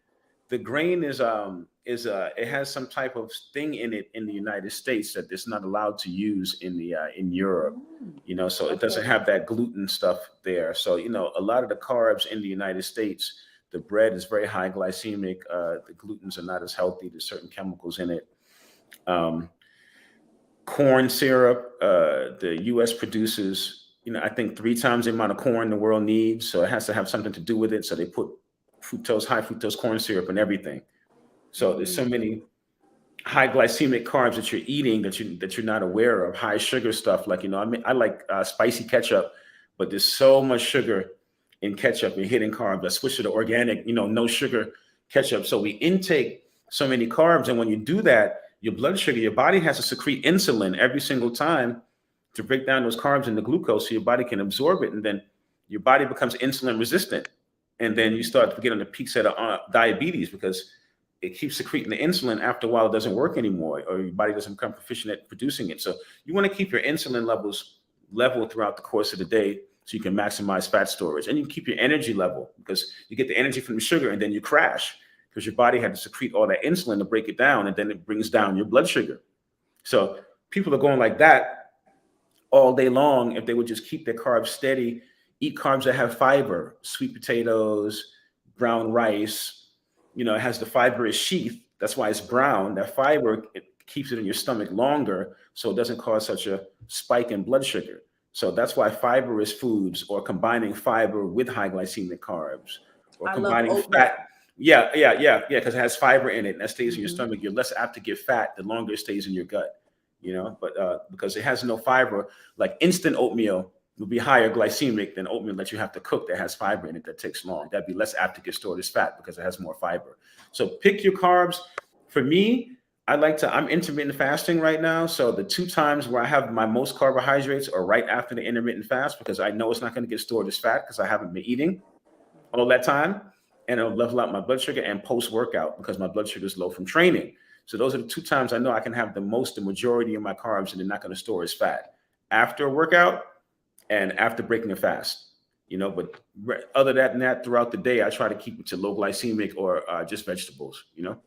The grain is it has some type of thing in it in the United States that it's not allowed to use in Europe. Mm, You know, so it doesn't okay. have that gluten stuff there. So, you know, a lot of the carbs in the United States, the bread is very high glycemic. The glutens are not as healthy. There's certain chemicals in it. Um, Corn syrup, the U.S. produces, you know, I think 3 times the amount of corn the world needs. So it has to have something to do with it. So they put high fructose corn syrup in everything. So there's so Mm. many high glycemic carbs that you're eating that you're not aware of. High sugar stuff, like, you know, I mean, I like spicy ketchup, but there's so much sugar in ketchup and hidden carbs. I switched to organic, you know, no sugar ketchup. So we intake so many carbs, and when you do that, your blood sugar, your body has to secrete insulin every single time to break down those carbs into glucose, so your body can absorb it, and then your body becomes insulin resistant, and then you start to get on the peak set of diabetes because it keeps secreting the insulin. After a while, it doesn't work anymore, or your body doesn't become proficient at producing it. So you want to keep your insulin levels level throughout the course of the day so you can maximize fat storage. And you keep your energy level because you get the energy from the sugar and then you crash because your body had to secrete all that insulin to break it down, and then it brings down your blood sugar. So people are going like that all day long if they would just keep their carbs steady, eat carbs that have fiber, sweet potatoes, brown rice. You know, it has the fibrous sheath. That's why it's brown. That fiber, it keeps it in your stomach longer, so it doesn't cause such a spike in blood sugar. So that's why fibrous foods, or combining fiber with high glycemic carbs, or I love combining oatmeal. fat. Yeah, because it has fiber in it and that stays in your stomach. You're less apt to get fat the longer it stays in your gut. You know, but because it has no fiber, like instant oatmeal will be higher glycemic than oatmeal that you have to cook that has fiber in it that takes long. That'd be less apt to get stored as fat because it has more fiber. So pick your carbs. For me, I'm intermittent fasting right now. So the 2 times where I have my most carbohydrates are right after the intermittent fast, because I know it's not going to get stored as fat because I haven't been eating all that time. And it'll level out my blood sugar, and post workout because my blood sugar is low from training. So those are the 2 times I know I can have the majority of my carbs, and they're not going to store as fat after a workout and after breaking a fast. You know, but other than that, throughout the day, I try to keep it to low glycemic or just vegetables. You know,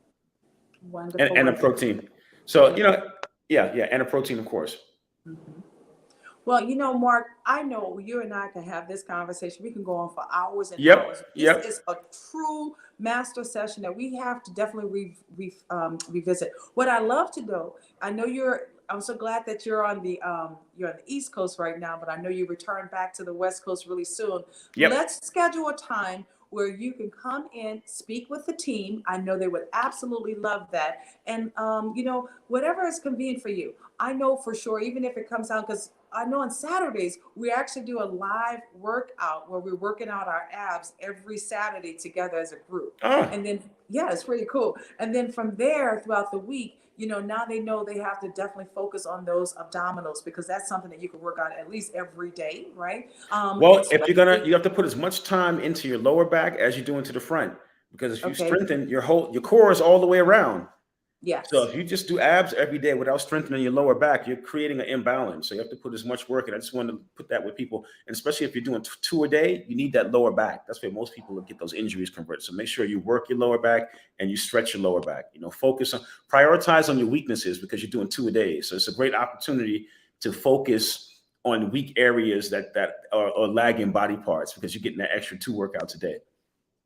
Wonderful, and a wonderful. protein. So, And a you know, yeah, and a protein, of course. Mhm. Well, you know, Mark, I know you and I can have this conversation. We can go on for hours and hours. This Yep. is a true master session that we have to definitely revisit. What I love to do, I know I'm so glad that you're on the East Coast right now, but I know you return back to the West Coast really soon. Yep. Let's schedule a time where you can come in, speak with the team. I know they would absolutely love that. And, you know, whatever is convenient for you. I know for sure, even if it comes out, because I know on Saturdays, we actually do a live workout where we're working out our abs every Saturday together as a group. Oh, And then, yeah, it's pretty cool. And then from there throughout the week, you know, now they know they have to definitely focus on those abdominals, because that's something that you can work out at least every day, right? well, if you're gonna, Especially, you have to put as much time into your lower back as you do into the front, because if you okay, strengthen your core is all the way around. So yes. if you just do abs every day without strengthening your lower back, you're creating an imbalance. So you have to put as much work in. I just wanted to put that with people, and especially if you're doing 2 a day, you need that lower back. That's where most people will get those injuries converted. So make sure you work your lower back and you stretch your lower back. You know, prioritize on your weaknesses, because you're doing 2 a day. So it's a great opportunity to focus on weak areas that are lagging body parts, because you're getting that extra 2 workouts a day.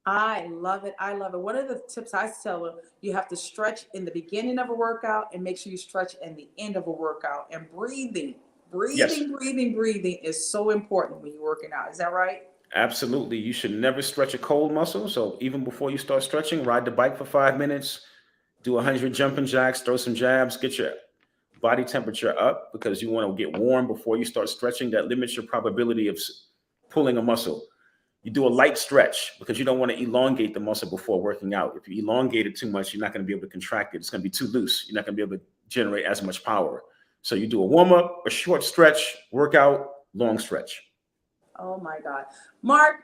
I love it. I love it. One of the tips I tell them, you have to stretch in the beginning of a workout and make sure you stretch in the end of a workout. And breathing Breathing, breathing is so important when you're working out. Is that right? Absolutely. You should never stretch a cold muscle. So even before you start stretching, ride the bike for 5 minutes, do 100 jumping jacks, throw some jabs, get your body temperature up because you want to get warm before you start stretching. That limits your probability of pulling a muscle. You do a light stretch because you don't want to elongate the muscle before working out. If you elongate it too much, you're not going to be able to contract it. It's going to be too loose. You're not going to be able to generate as much power. So you do a warm up, a short stretch, workout, long stretch. Oh my God. Mark,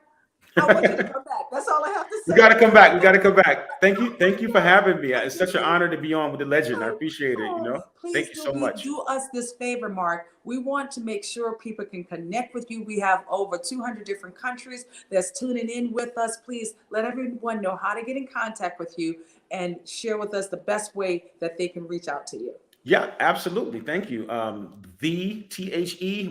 I want you to come back. That's all I have to say. We got to come back. We got to come back. Thank you. Thank you for having me. It's such an honor to be on with the legend. I appreciate it. You know, please thank you so much. Do us this favor, Mark. We want to make sure people can connect with you. We have over 200 different countries that's tuning in with us. Please let everyone know how to get in contact with you and share with us the best way that they can reach out to you. Yeah, absolutely. Thank you.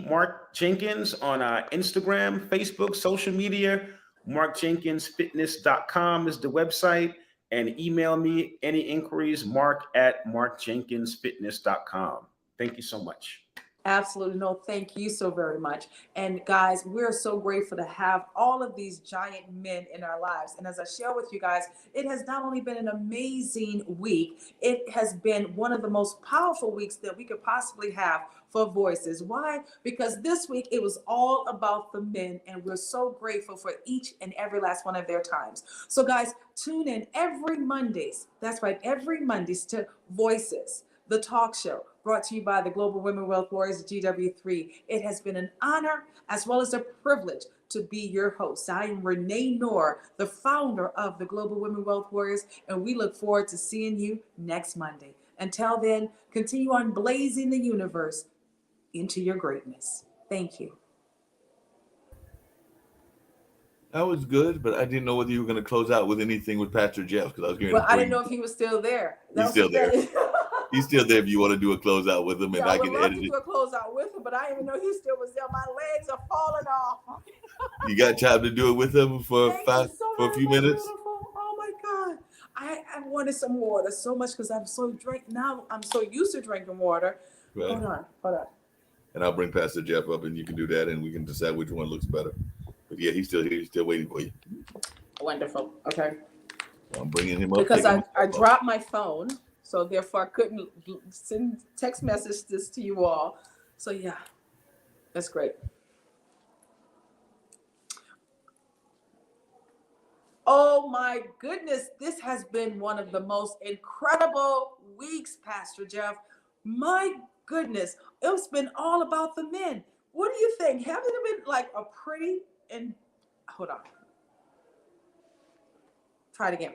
Mark Jenkins on Instagram, Facebook, social media. MarkJenkinsFitness.com is the website. And email me any inquiries, mark@markjenkinsfitness.com. Thank you so much. Absolutely. No, thank you so very much. And guys, we're so grateful to have all of these giant men in our lives. And as I share with you guys, it has not only been an amazing week, it has been one of the most powerful weeks that we could possibly have for Voices. Why? Because this week it was all about the men, and we're so grateful for each and every last one of their times. So guys, tune in every Mondays. That's right, every Mondays to Voices, the talk show brought to you by the Global Women Wealth Warriors, GW3. It has been an honor as well as a privilege to be your host. I am Renee Knorr, the founder of the Global Women Wealth Warriors, and we look forward to seeing you next Monday. Until then, continue on blazing the universe into your greatness. Thank you. That was good, but I didn't know whether you were going to close out with anything with Pastor Jeff because I was going. Well, I didn't know if he was still there. He's still there. He's still there if you want to do a closeout with him, and I can edit it. I would love to do a closeout with him, but I didn't even know he still was there. My legs are falling off. You got time to do it with him for a few minutes? Beautiful. Oh my God. I wanted some water so much because I'm so used to drinking water. Right. Hold on. And I'll bring Pastor Jeff up, and you can do that, and we can decide which one looks better. But yeah, he's still here. He's still waiting for you. Wonderful. Okay. I'm bringing him up. Because I dropped my phone, so therefore I couldn't send text messages to you all. So yeah, that's great. Oh my goodness, this has been one of the most incredible weeks, Pastor Jeff. My goodness, it's been all about the men. What do you think? Haven't it been like a pretty and hold on. Try it again.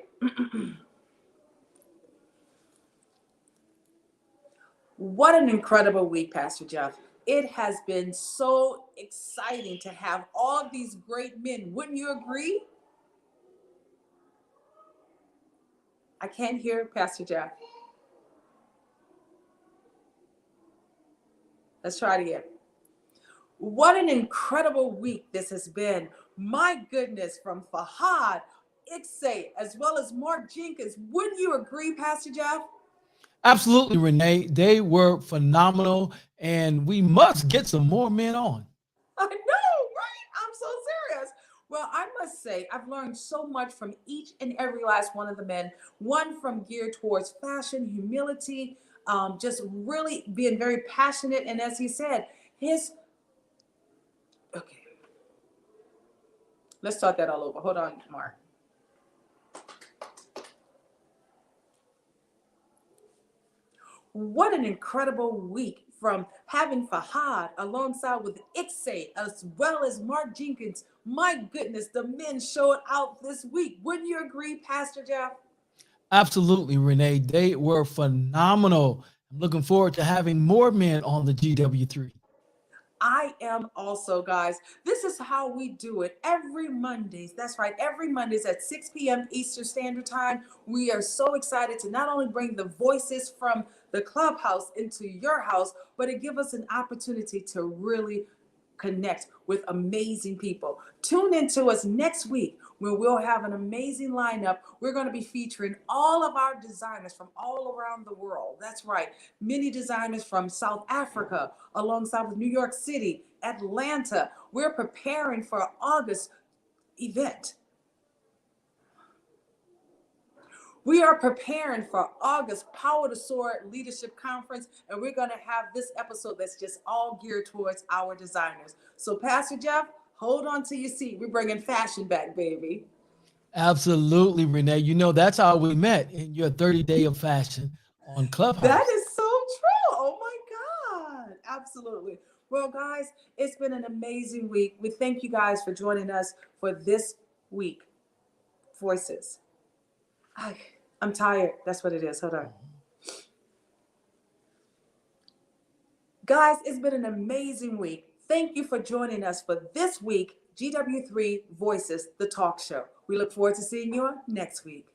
What an incredible week, Pastor Jeff. It has been so exciting to have all these great men. Wouldn't you agree? I can't hear Pastor Jeff. Let's try it again. What an incredible week this has been. My goodness, from Fahad, Ikse, as well as Mark Jenkins. Wouldn't you agree, Pastor Jeff? Absolutely, Renee. They were phenomenal, and we must get some more men on. I know, right? I'm so serious. Well, I must say, I've learned so much from each and every last one of the men. One from geared towards fashion, humility, just really being very passionate. And as he said, okay. Let's start that all over. Hold on, Mark. What an incredible week from having Fahad alongside with Ikse as well as Mark Jenkins. My goodness, the men showed out this week. Wouldn't you agree, Pastor Jeff? Absolutely, Renee. They were phenomenal. I'm looking forward to having more men on the GW3. I am also, guys. This is how we do it every Mondays. That's right. Every Mondays at 6 p.m. Eastern Standard Time. We are so excited to not only bring the voices from the clubhouse into your house, but it gives us an opportunity to really connect with amazing people. Tune in to us next week where we'll have an amazing lineup. We're going to be featuring all of our designers from all around the world. That's right. Many designers from South Africa, alongside with New York City, Atlanta. We're preparing for August event. We are preparing for August Power to Soar Leadership Conference, and we're going to have this episode that's just all geared towards our designers. So, Pastor Jeff, hold on to your seat. We're bringing fashion back, baby. Absolutely, Renee. You know, that's how we met in your 30-day of fashion on Clubhouse. That is so true. Oh, my God. Absolutely. Well, guys, it's been an amazing week. We thank you guys for joining us for this week. Voices. I'm tired. That's what it is. Hold on. Guys, it's been an amazing week. Thank you for joining us for this week, GW3 Voices, the talk show. We look forward to seeing you next week.